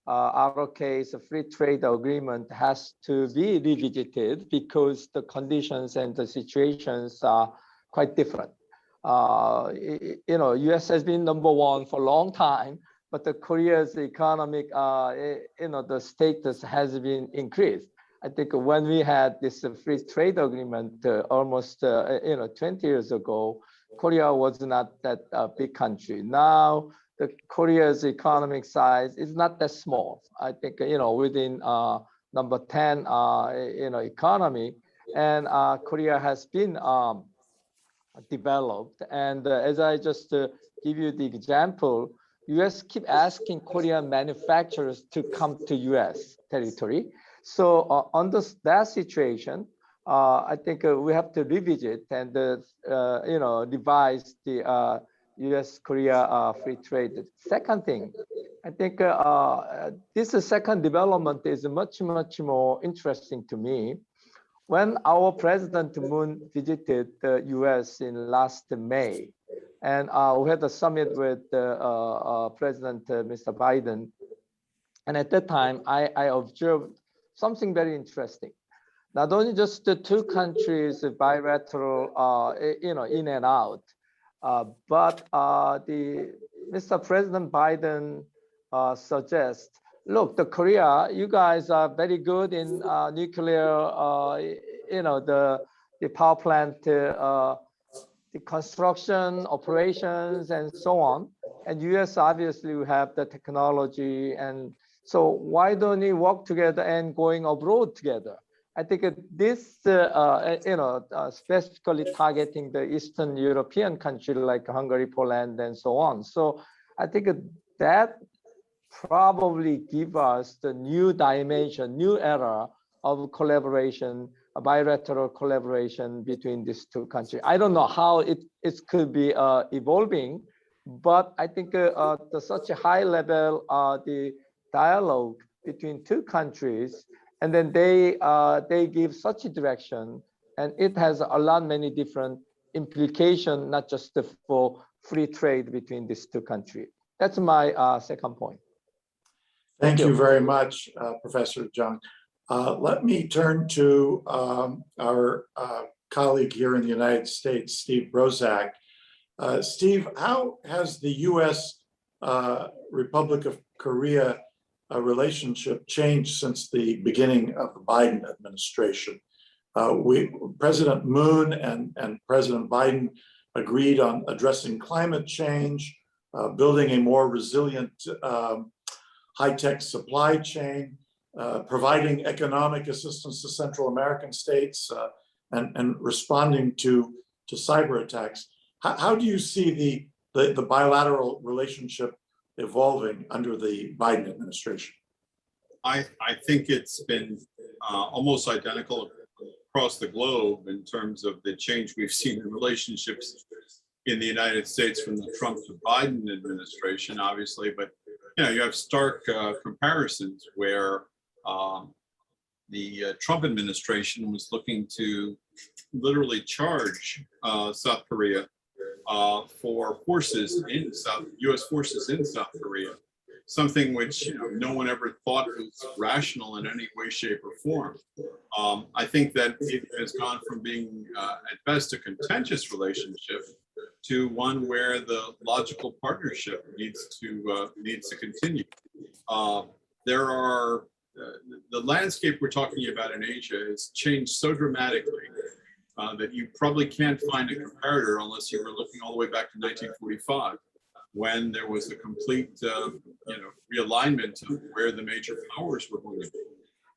ROK's free trade agreement has to be revisited because the conditions and the situations are quite different. You know, U.S. has been #1 for a long time, but the Korea's economic, you know, the status has been increased. I think when we had this free trade agreement almost, you know, 20 years ago, Korea was not that big country. Now, the Korea's economic size is not that small. I think, you know, within #10, you know, economy, and Korea has been developed. And as I just give you the example, US keep asking Korean manufacturers to come to US territory. So under that situation, I think we have to revisit and you know, revise the US-Korea free trade. Second thing, I think this second development is much more interesting to me. When our President Moon visited the US in last May, and we had a summit with President Mr. Biden, and at that time I observed something very interesting. Not only just the two countries bilateral, you know, in and out, but Mr. President Biden suggests look, the Korea, you guys are very good in nuclear, the power plant, the construction, operations, and so on. And US obviously we have the technology, and so why don't we work together and going abroad together? I think this, specifically targeting the Eastern European countries like Hungary, Poland, and so on. So I think that probably give us the new dimension, new era of collaboration, a bilateral collaboration between these two countries. I don't know how it could be evolving, but I think such a high level, the dialogue between two countries, and then they give such a direction, and it has a lot many different implications, not just for free trade between these two countries. That's my second point. Thank you very much, Professor Jung. Let me turn to our colleague here in the United States, Steve Brozak. Steve, how has the U.S. Republic of Korea relationship changed since the beginning of the Biden administration? President Moon and President Biden agreed on addressing climate change, building a more resilient high-tech supply chain, providing economic assistance to Central American states, and responding to cyber attacks. How do you see the bilateral relationship evolving under the Biden administration? I think it's been almost identical across the globe in terms of the change we've seen in relationships in the United States from the Trump to Biden administration, obviously, but you have stark comparisons where the Trump administration was looking to literally charge South Korea for forces in U.S. forces in South Korea, something which no one ever thought was rational in any way, shape, or form. I think that it has gone from being at best a contentious relationship to one where the logical partnership needs to continue. There are the landscape we're talking about in Asia has changed so dramatically that you probably can't find a comparator unless you were looking all the way back to 1945, when there was a complete realignment of where the major powers were going to be.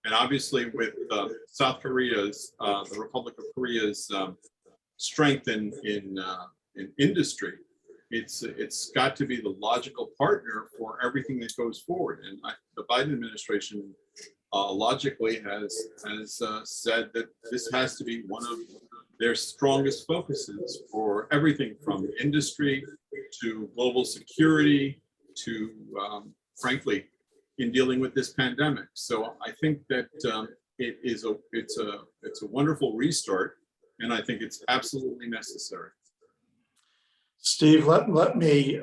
And obviously with South Korea's, the Republic of Korea's strength in industry, it's got to be the logical partner for everything that goes forward. And the Biden administration logically has said that this has to be one of their strongest focuses for everything from industry to global security to, frankly, in dealing with this pandemic. So I think that it's a wonderful restart, and I think it's absolutely necessary. Steve, let me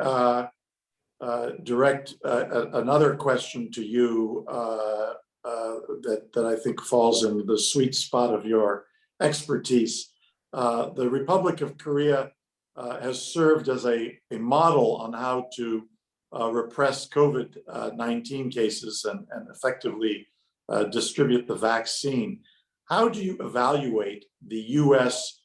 direct another question to you that I think falls in the sweet spot of your expertise. The Republic of Korea has served as a model on how to repress COVID-19 cases and effectively distribute the vaccine. How do you evaluate the U.S.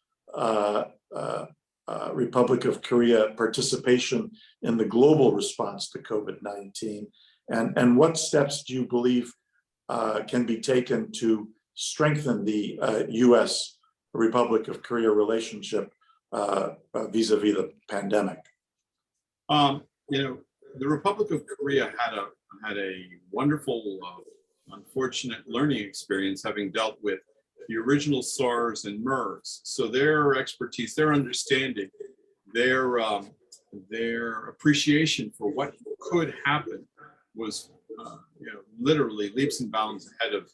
Republic of Korea participation in the global response to COVID-19? And what steps do you believe can be taken to strengthen the U.S. Republic of Korea relationship vis-a-vis the pandemic? The Republic of Korea had a wonderful, unfortunate learning experience having dealt with the original SARS and MERS. So their expertise, their understanding, their appreciation for what could happen was, literally leaps and bounds ahead of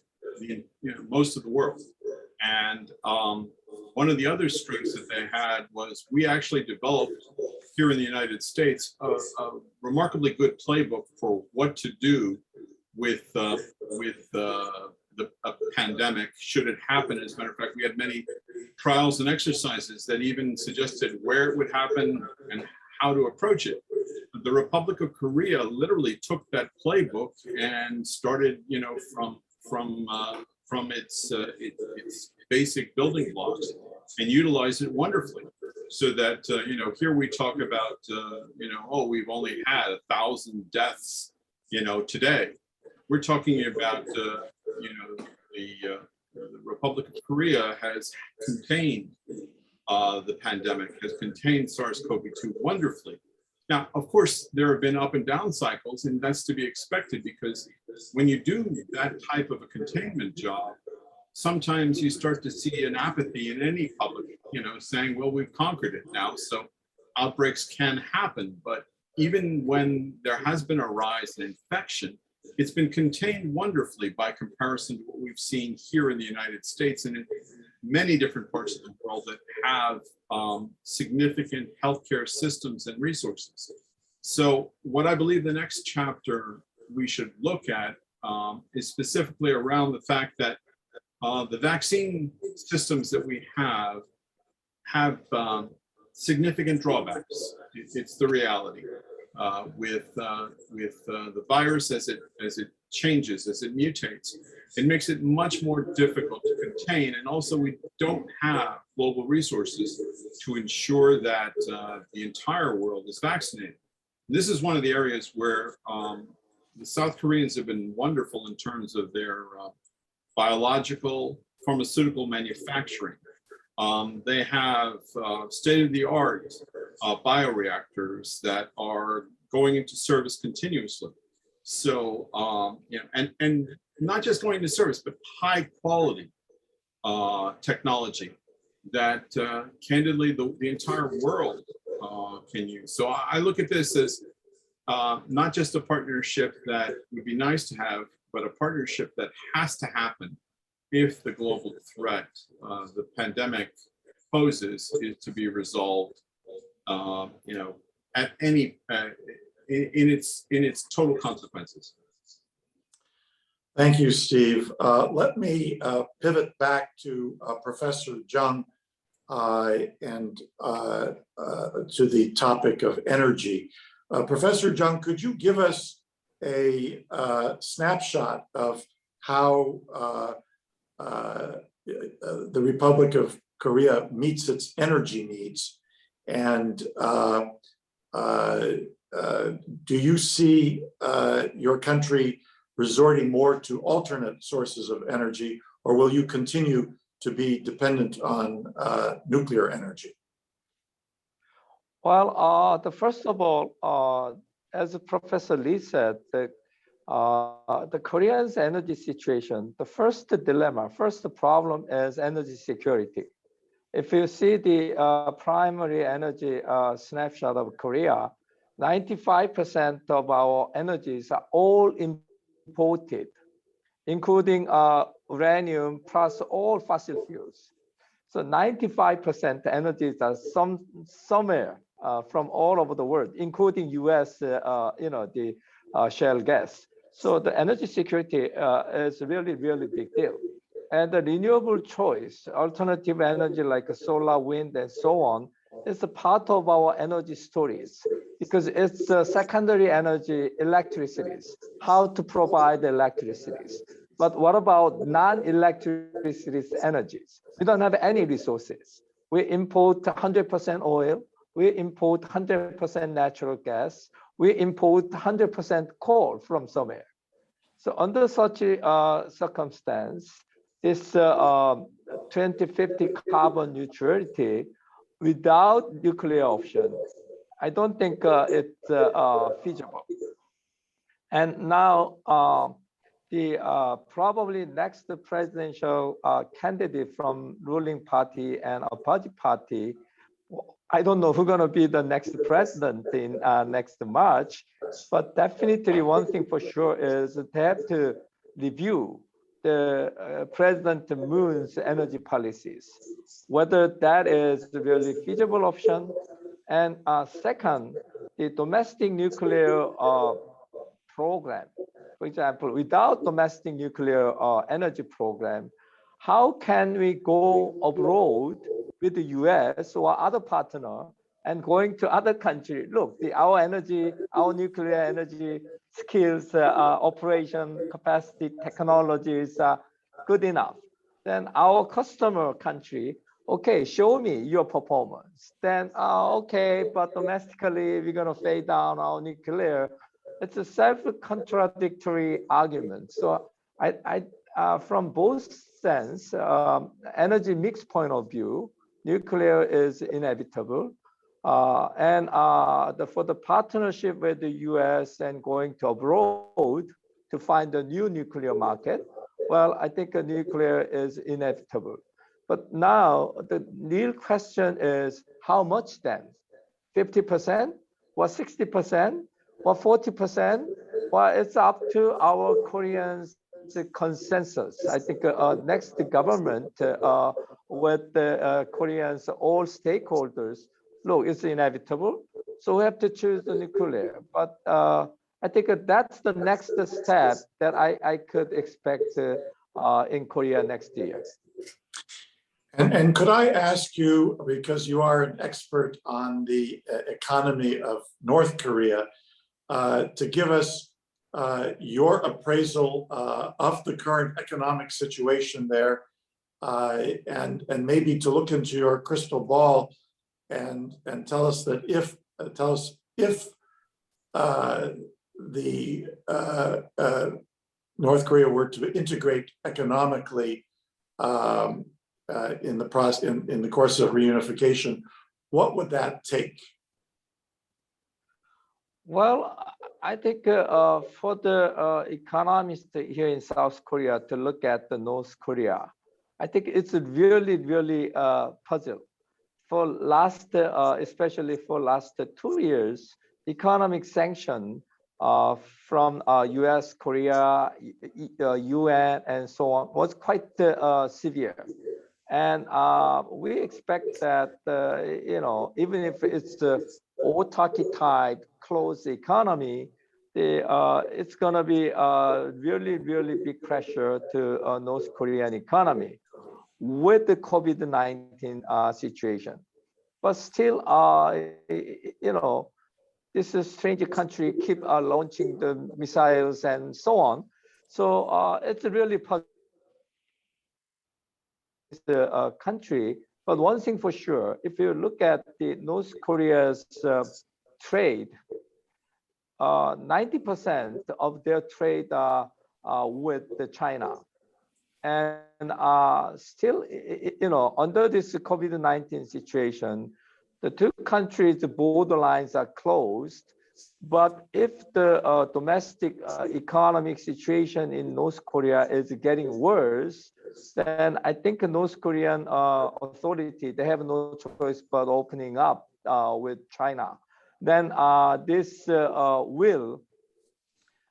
most of the world. And one of the other strengths that they had was we actually developed here in the United States a remarkably good playbook for what to do with a pandemic should it happen. As a matter of fact, we had many trials and exercises that even suggested where it would happen and how to approach it. the Republic of Korea literally took that playbook and started, from its basic building blocks and utilized it wonderfully. So that here we talk about oh, we've only had 1,000 deaths today. We're talking about the Republic of Korea has contained the pandemic, has contained SARS-CoV-2 wonderfully. Now, of course, there have been up and down cycles, and that's to be expected, because when you do that type of a containment job, sometimes you start to see an apathy in any public, saying, well, we've conquered it now. So outbreaks can happen, but even when there has been a rise in infection, it's been contained wonderfully by comparison to what we've seen here in the United States and in many different parts of the world that have significant healthcare systems and resources. So what I believe the next chapter we should look at is specifically around the fact that the vaccine systems that we have significant drawbacks. It's the reality. With the virus as it changes, as it mutates, it makes it much more difficult to contain. And also, we don't have global resources to ensure that the entire world is vaccinated. This is one of the areas where the South Koreans have been wonderful in terms of their biological, pharmaceutical manufacturing. They have state-of-the-art bioreactors that are going into service continuously. So, and not just going into service, but high quality technology that candidly the entire world can use. So I look at this as not just a partnership that would be nice to have, but a partnership that has to happen if the global threat the pandemic poses is to be resolved, at any in its total consequences. Thank you, Steve. Let me pivot back to Professor Jung and to the topic of energy. Professor Jung, could you give us a snapshot of how the Republic of Korea meets its energy needs? And do you see your country resorting more to alternate sources of energy, or will you continue to be dependent on nuclear energy? Well, first of all, as Professor Lee said, the Korea's energy situation, the first dilemma, first problem is energy security. If you see the primary energy snapshot of Korea, 95% of our energies are all imported, including uranium plus all fossil fuels. So 95% energies are somewhere from all over the world, including US, the shale gas. So the energy security is really, really big deal. And the renewable choice, alternative energy like solar, wind, and so on, is a part of our energy stories because it's secondary energy, electricities, how to provide electricities. But what about non-electricity energies? We don't have any resources. We import 100% oil. We import 100% natural gas. We import 100% coal from somewhere. So under such a circumstance, this 2050 carbon neutrality without nuclear option, I don't think it's feasible. And now the probably next presidential candidate from ruling party and opposite party, I don't know who's going to be the next president in next March, but definitely one thing for sure is they have to review the President Moon's energy policies, whether that is really feasible option. And second, the domestic nuclear program. For example, without domestic nuclear energy program, how can we go abroad with the US or other partner and going to other countries. Look, our energy, our nuclear energy skills, operation capacity, technologies are good enough. Then our customer country, okay, show me your performance. Then, okay, but domestically, we're going to fade down our nuclear. It's a self-contradictory argument. So from both sense, energy mix point of view, nuclear is inevitable. And for the partnership with the US and going to abroad to find a new nuclear market, well, I think a nuclear is inevitable. But now the real question is how much then? 50%? Or 60%? Or 40%? Well, it's up to our Koreans' consensus. I think next government with the Koreans, all stakeholders, look, it's inevitable. So we have to choose the nuclear. But I think that's the next step that I could expect in Korea next year. And could I ask you, because you are an expert on the economy of North Korea, to give us your appraisal of the current economic situation there, and maybe to look into your crystal ball and tell us that if the North Korea were to integrate economically in the course of reunification, what would that take? Well, I think for the economists here in South Korea to look at the North Korea, I think it's really, really puzzle. For last, especially for last 2 years, economic sanction from US, Korea, UN, and so on was quite severe. And we expect that, even if it's the autarky type closed economy, it's going to be really, really big pressure to North Korean economy with the COVID-19 situation. But still, this is strange country keep launching the missiles and so on. So it's really the country. But one thing for sure, if you look at the North Korea's trade, 90% of their trade with China. And still, under this COVID-19 situation, the two countries' borderlines are closed. But if the domestic economic situation in North Korea is getting worse, then I think North Korean authority, they have no choice but opening up with China. Then this will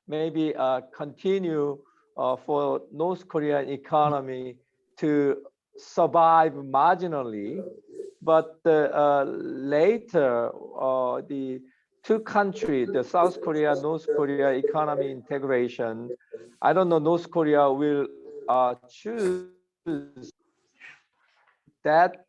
maybe continue for North Korean economy to survive marginally, but later the two countries, the South Korea, North Korea economy integration, I don't know, North Korea will choose that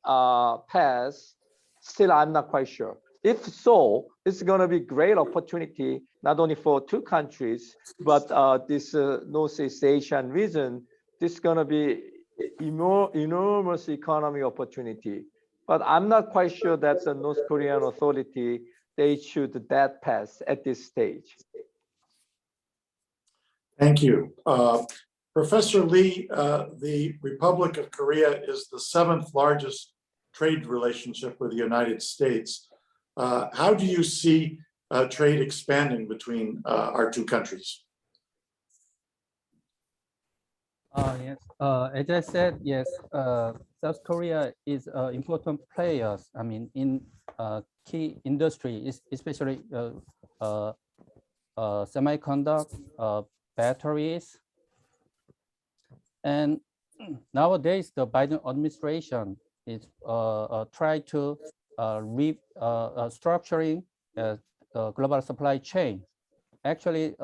path. Still, I'm not quite sure. If so, it's going to be great opportunity, not only for two countries, but this Northeast Asian region. This is going to be enormous economic opportunity. But I'm not quite sure that the North Korean authority, they choose that path at this stage. Thank you. Professor Lee, the Republic of Korea is the 7th largest trade relationship with the United States. How do you see trade expanding between our two countries? Yes, as I said, yes, South Korea is important players. I mean, in key industry, especially semiconductor, batteries, and nowadays the Biden administration is try to structuring global supply chain. Actually,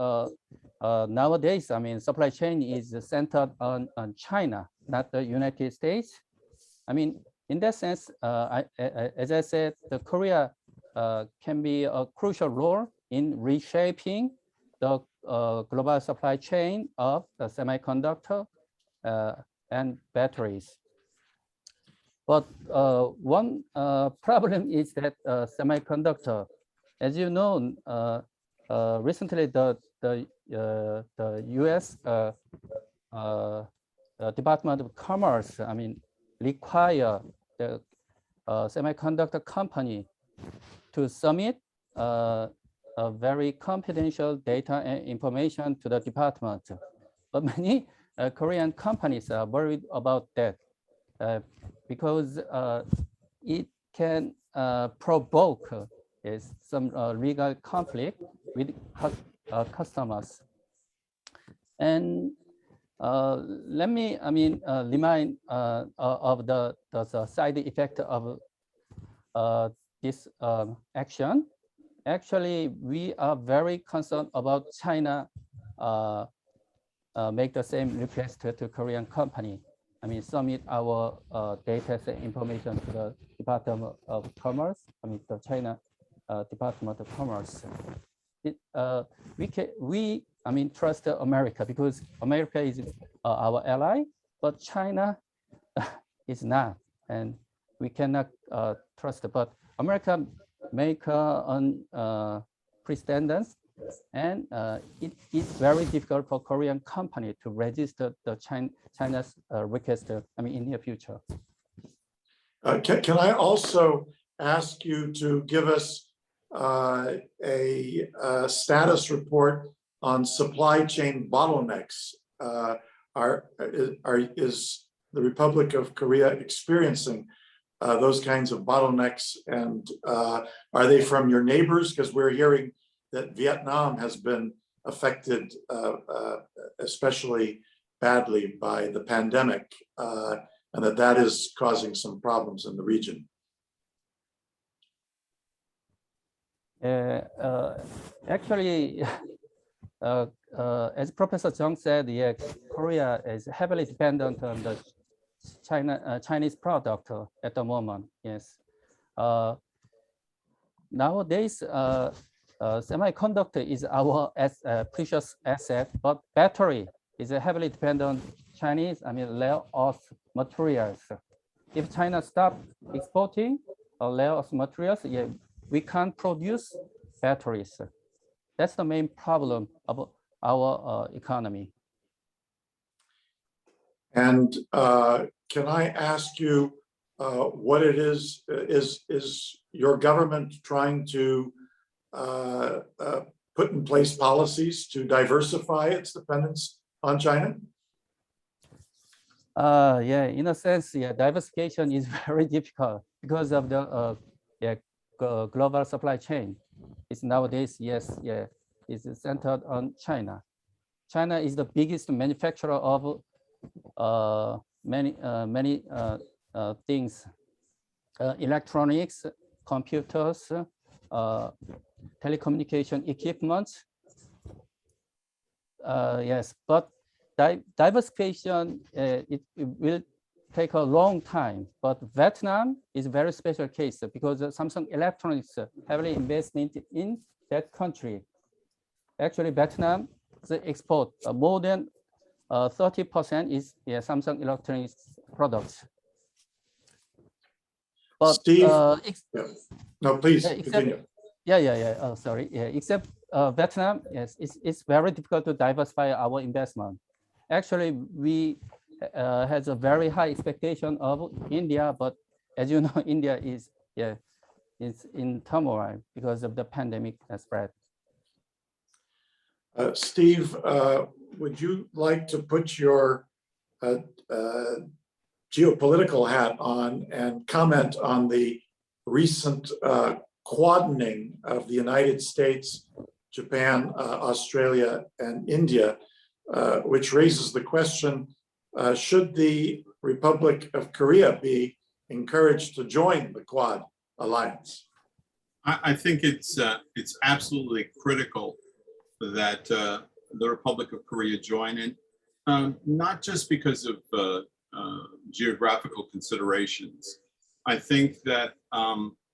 nowadays, I mean, supply chain is centered on China, not the United States. I mean, in that sense, as I said, the Korea can be a crucial role in reshaping the global supply chain of the semiconductor and batteries. But one problem is that semiconductor, as you know, recently the U.S. Department of Commerce, require the semiconductor company to submit a very confidential data and information to the department. But many Korean companies are worried about that because it can provoke some legal conflict with customers. And let me, remind of the side effect of this action. Actually, we are very concerned about China make the same request to Korean company. Submit our data and information to the Department of Commerce. The China Department of Commerce. We trust America because America is our ally, but China is not, and we cannot trust it. But America make precedents, and it is very difficult for Korean company to register the China's request. In the future. Can I also ask you to give us a status report on supply chain bottlenecks? Is the Republic of Korea experiencing those kinds of bottlenecks, and are they from your neighbors? Because we're hearing that Vietnam has been affected especially badly by the pandemic, and that is causing some problems in the region. Actually, as Professor Jung said, Korea is heavily dependent on the Chinese product at the moment. Yes. Nowadays, semiconductor is our precious asset, but battery is heavily dependent on Chinese, rare earth materials. If China stop exporting rare earth materials, we can't produce batteries. That's the main problem of our economy. And can I ask you what it is your government trying to put in place policies to diversify its dependence on China? In a sense, diversification is very difficult because of the global supply chain. It's nowadays, it's centered on China. China is the biggest manufacturer of many things, electronics, computers, telecommunication equipment. But diversification, it will take a long time. But Vietnam is a very special case because Samsung Electronics heavily invested in that country. Actually, Vietnam's export more than 30% is Samsung Electronics products. But Steve, no, please continue. Sorry. Except Vietnam, it's very difficult to diversify our investment. Actually, we has a very high expectation of India, but as you know, India is in turmoil because of the pandemic spread. Steve, would you like to put your geopolitical hat on and comment on the recent quadening of the United States, Japan, Australia, and India, which raises the question, should the Republic of Korea be encouraged to join the Quad alliance? I think it's absolutely critical that the Republic of Korea join in, not just because of geographical considerations. I think that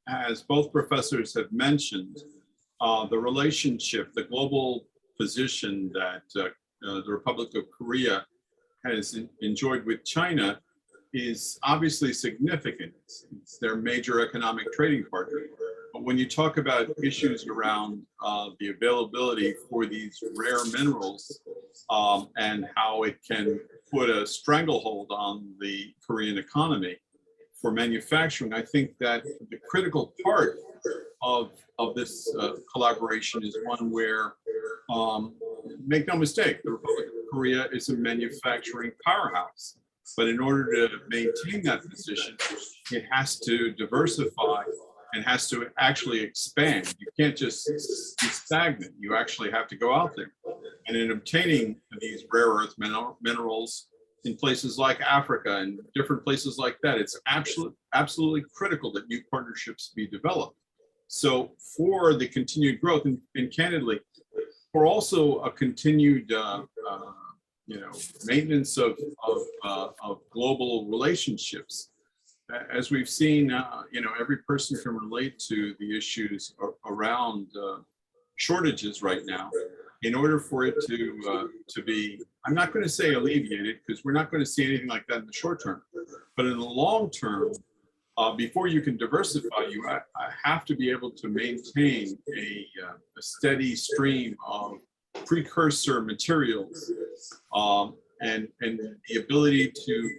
as both professors have mentioned, the relationship, the global position that the Republic of Korea has enjoyed with China is obviously significant. It's their major economic trading partner. But when you talk about issues around the availability for these rare minerals and how it can put a stranglehold on the Korean economy for manufacturing, I think that the critical part of this collaboration is one where, make no mistake, the Republic of Korea is a manufacturing powerhouse. But in order to maintain that position, it has to diversify and has to actually expand. You can't just be stagnant. You actually have to go out there. And in obtaining these rare earth minerals in places like Africa and different places like that, it's absolutely critical that new partnerships be developed. So for the continued growth, and candidly, for also a continued maintenance of global relationships. As we've seen, every person can relate to the issues around shortages right now. In order for it to be, I'm not going to say alleviated, because we're not going to see anything like that in the short term, but in the long term, before you can diversify, you have to be able to maintain a steady stream of precursor materials and the ability to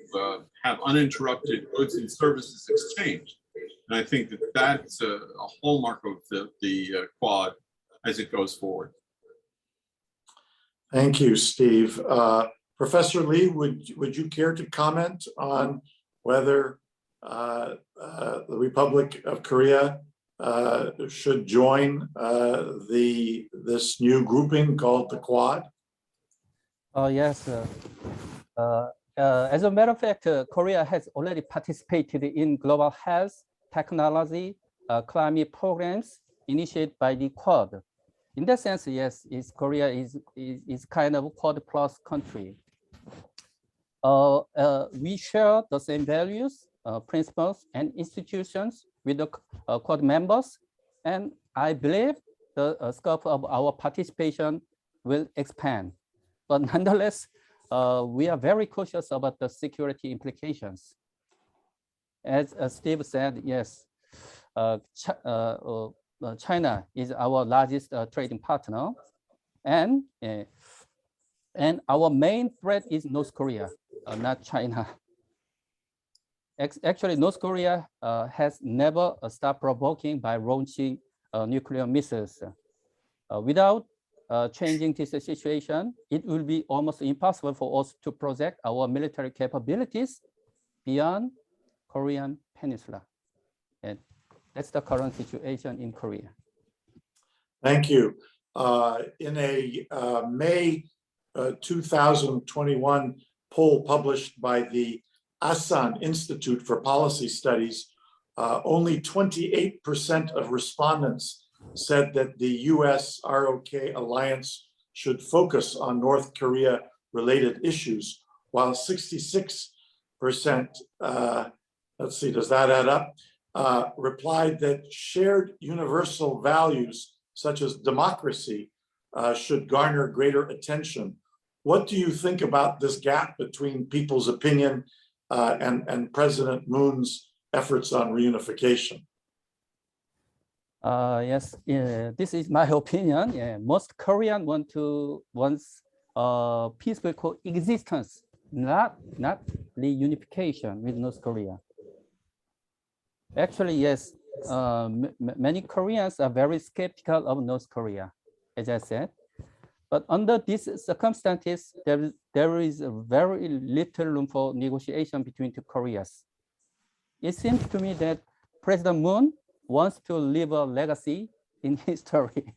have uninterrupted goods and services exchanged. And I think that that's a hallmark of the Quad as it goes forward. Thank you, Steve. Professor Lee, would you care to comment on whether the Republic of Korea should join this new grouping called the Quad? Yes. As a matter of fact, Korea has already participated in global health, technology, climate programs initiated by the Quad. In that sense, yes, Korea is kind of Quad plus country. We share the same values, principles, and institutions with the Quad members, and I believe the scope of our participation will expand. But nonetheless, we are very cautious about the security implications. As Steve said, yes, China is our largest trading partner, and our main threat is North Korea, not China. Actually, North Korea has never stopped provoking by launching nuclear missiles. Without changing this situation, it will be almost impossible for us to project our military capabilities beyond Korean Peninsula. And that's the current situation in Korea. Thank you. In a May 2021 poll published by the Asan Institute for Policy Studies, only 28% of respondents said that the US-ROK alliance should focus on North Korea-related issues, while 66%, let's see, does that add up? Replied that shared universal values such as democracy should garner greater attention. What do you think about this gap between people's opinion and President Moon's efforts on reunification? Yes, this is my opinion. Yeah, most Koreans wants peaceful coexistence, not reunification with North Korea. Actually, yes, many Koreans are very skeptical of North Korea, as I said. But under these circumstances, there is very little room for negotiation between two Koreas. It seems to me that President Moon wants to leave a legacy in history.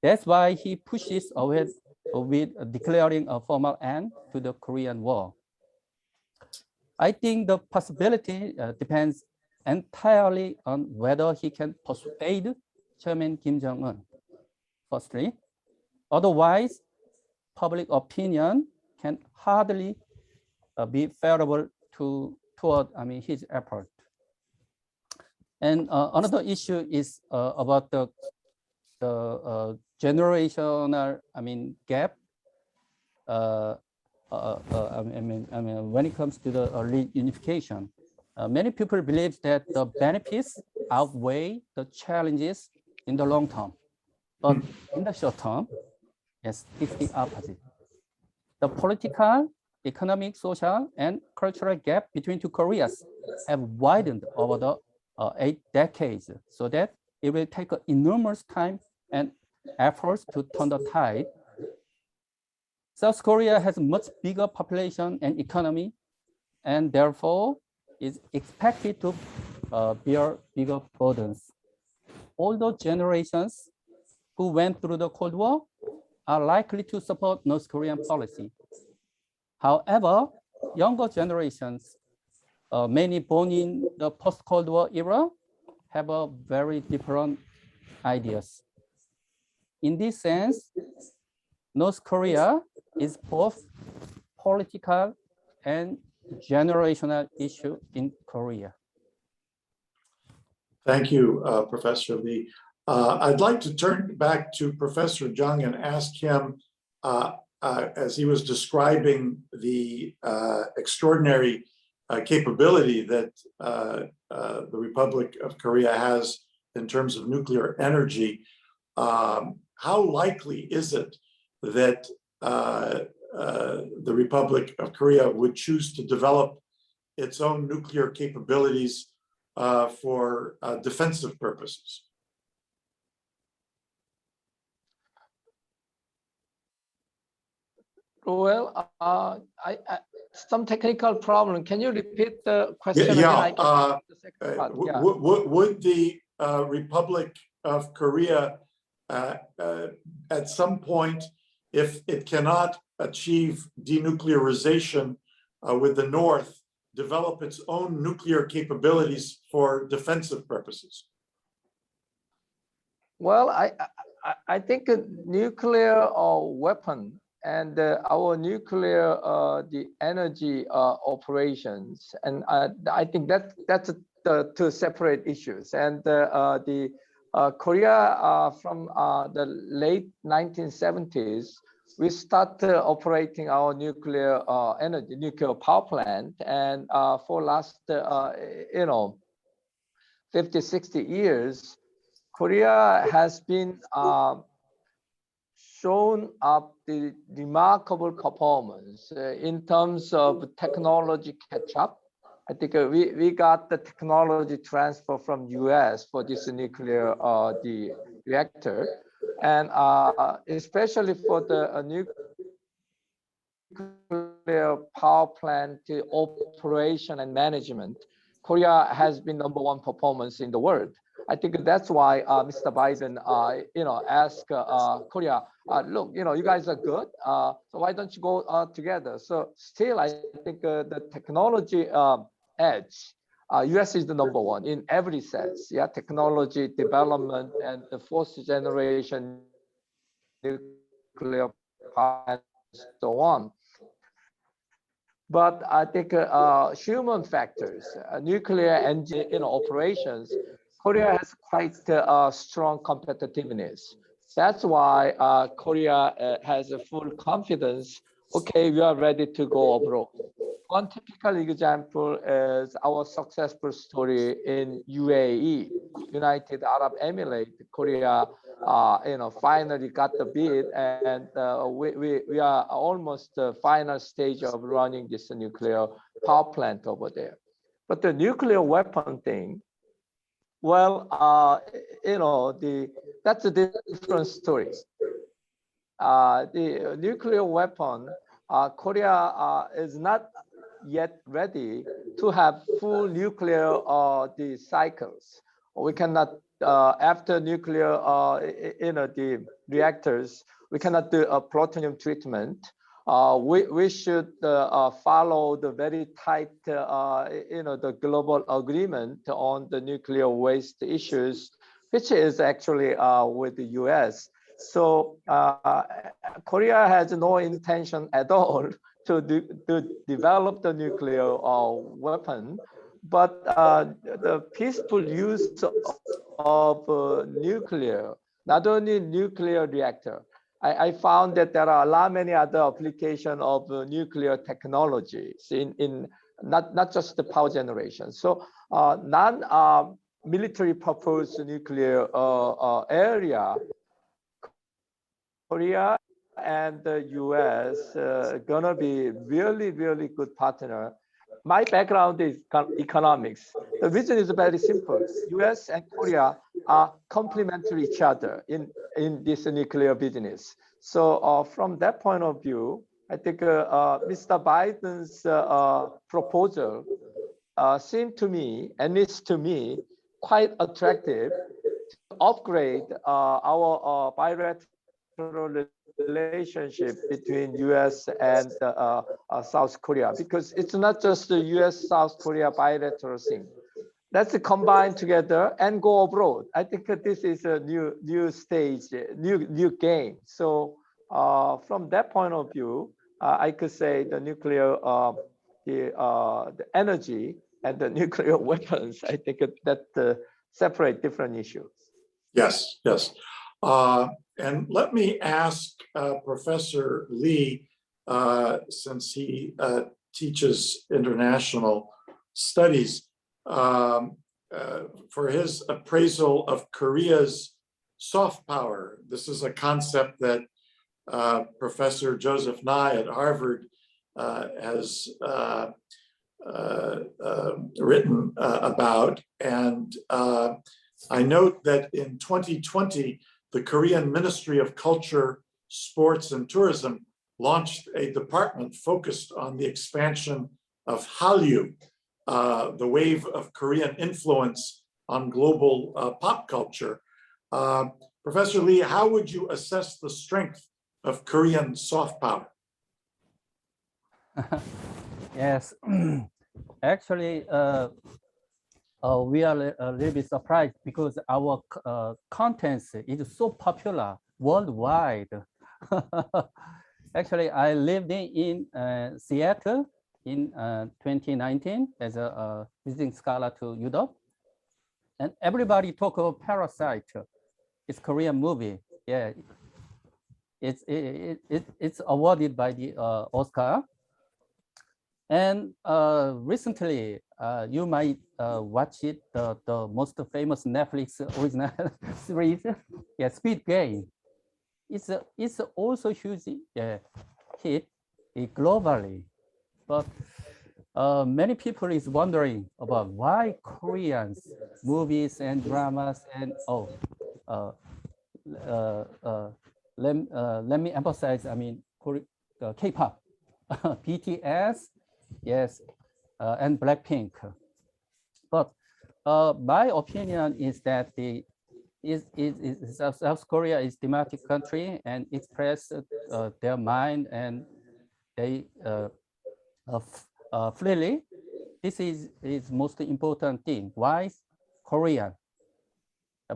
That's why he pushes ahead with declaring a formal end to the Korean War. I think the possibility depends entirely on whether he can persuade Chairman Kim Jong-un, firstly. Otherwise, public opinion can hardly be favorable toward his effort. And another issue is about the generational, gap. When it comes to the reunification, many people believe that the benefits outweigh the challenges in the long term, but in the short term, yes, it's the opposite. The political, economic, social, and cultural gap between two Koreas have widened over the 8 decades, so that it will take enormous time and efforts to turn the tide. South Korea has a much bigger population and economy, and therefore is expected to bear bigger burdens. Older generations who went through the Cold War are likely to support North Korean policy. However, younger generations, many born in the post-Cold War era, have a very different ideas. In this sense, North Korea is both political and generational issue in Korea. Thank you, Professor Lee. I'd like to turn back to Professor Jung and ask him, as he was describing the extraordinary capability that the Republic of Korea has in terms of nuclear energy, how likely is it that the Republic of Korea would choose to develop its own nuclear capabilities for defensive purposes? Well, some technical problem. Can you repeat the question Yeah, again? I can the second part. Yeah. Would the Republic of Korea at some point, if it cannot achieve denuclearization with the North, develop its own nuclear capabilities for defensive purposes? Well, I think a nuclear weapon and our nuclear the energy operations, and I think that's the two separate issues. And the Korea from the late 1970s, we started operating our nuclear nuclear power plant, and for last 50, 60 years, Korea has been shown up the remarkable performance in terms of technology catch up. I think we got the technology transfer from US for this nuclear the reactor, and especially for the nuclear power plant operation and management, Korea has been #1 performance in the world. I think that's why Mr. Biden, asked Korea, look, you guys are good, so why don't you go together? So still, I think the technology edge, US is the #1 in every sense. Yeah, technology development and the fourth generation nuclear power and so on. But I think human factors, nuclear engine operations, Korea has quite strong competitiveness. That's why Korea has a full confidence. Okay, we are ready to go abroad. One typical example is our successful story in UAE, United Arab Emirates. Korea, finally got the bid, and we are almost the final stage of running this nuclear power plant over there. But the nuclear weapon thing, well, that's a different story. The nuclear weapon, Korea is not yet ready to have full nuclear the cycles. We cannot after nuclear the reactors, we cannot do a plutonium treatment. We should follow the very tight the global agreement on the nuclear waste issues, which is actually with the US. So Korea has no intention at all to develop the nuclear weapon, but the peaceful use of nuclear, not only nuclear reactor, I found that there are a lot many other applications of nuclear technologies in not just the power generation. So non-military purpose nuclear area, Korea and the US gonna be really good partner. My background is economics. The reason is very simple. US and Korea are complementary each other in this nuclear business. So from that point of view, I think Mr. Biden's proposal seemed to me, at least to me, quite attractive to upgrade our bilateral relationship between US and South Korea, because it's not just the US-South Korea bilateral thing. Let's combine together and go abroad. I think this is a new stage, new game. So from that point of view, I could say the nuclear, the energy and the nuclear weapons, I think that separate different issues. Yes, yes. And let me ask Professor Lee, since he teaches international studies, for his appraisal of Korea's soft power. This is a concept that Professor Joseph Nye at Harvard has written about. And I note that in 2020, the Korean Ministry of Culture, Sports and Tourism launched a department focused on the expansion of Hallyu, the wave of Korean influence on global pop culture. Professor Lee, how would you assess the strength of Korean soft power? Yes, actually, we are a little bit surprised because our contents is so popular worldwide. Actually, I lived in Seattle in 2019 as a visiting scholar to Europe, and everybody talk about Parasite. It's Korean movie. Yeah, it's awarded by the Oscar. And recently, you might watch it, the most famous Netflix original series, yeah, Squid Game. It's also huge hit globally, but many people is wondering about why Koreans movies and dramas and let me emphasize. I mean, K-pop, BTS. Yes, and Blackpink. But my opinion is that South Korea is a democratic country and express their mind and they freely. This is most important thing. Why Korean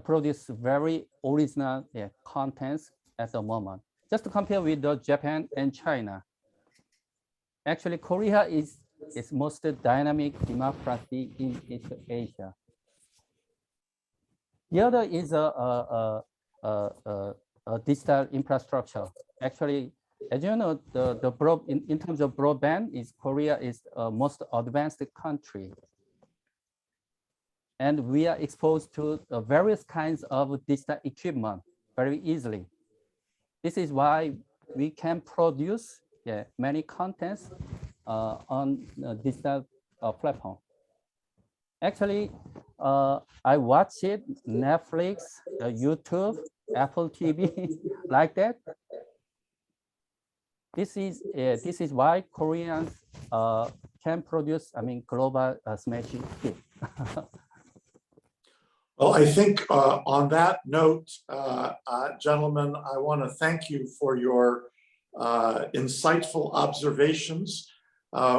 produce very original contents at the moment. Just to compare with Japan and China. Actually, Korea is most dynamic democracy in Asia. The other is a digital infrastructure. Actually, as you know, in terms of broadband, Korea is most advanced country, and we are exposed to various kinds of digital equipment very easily. This is why we can produce many contents on digital platform. Actually, I watch it, Netflix, YouTube, Apple TV, like that. This is why Koreans can produce, I mean, global smashing hit. Well, I think on that note, gentlemen, I want to thank you for your insightful observations.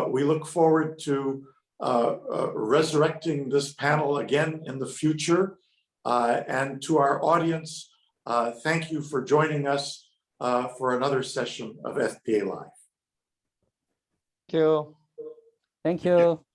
We look forward to resurrecting this panel again in the future. And to our audience, thank you for joining us for another session of FPA Live. Thank you. Thank you.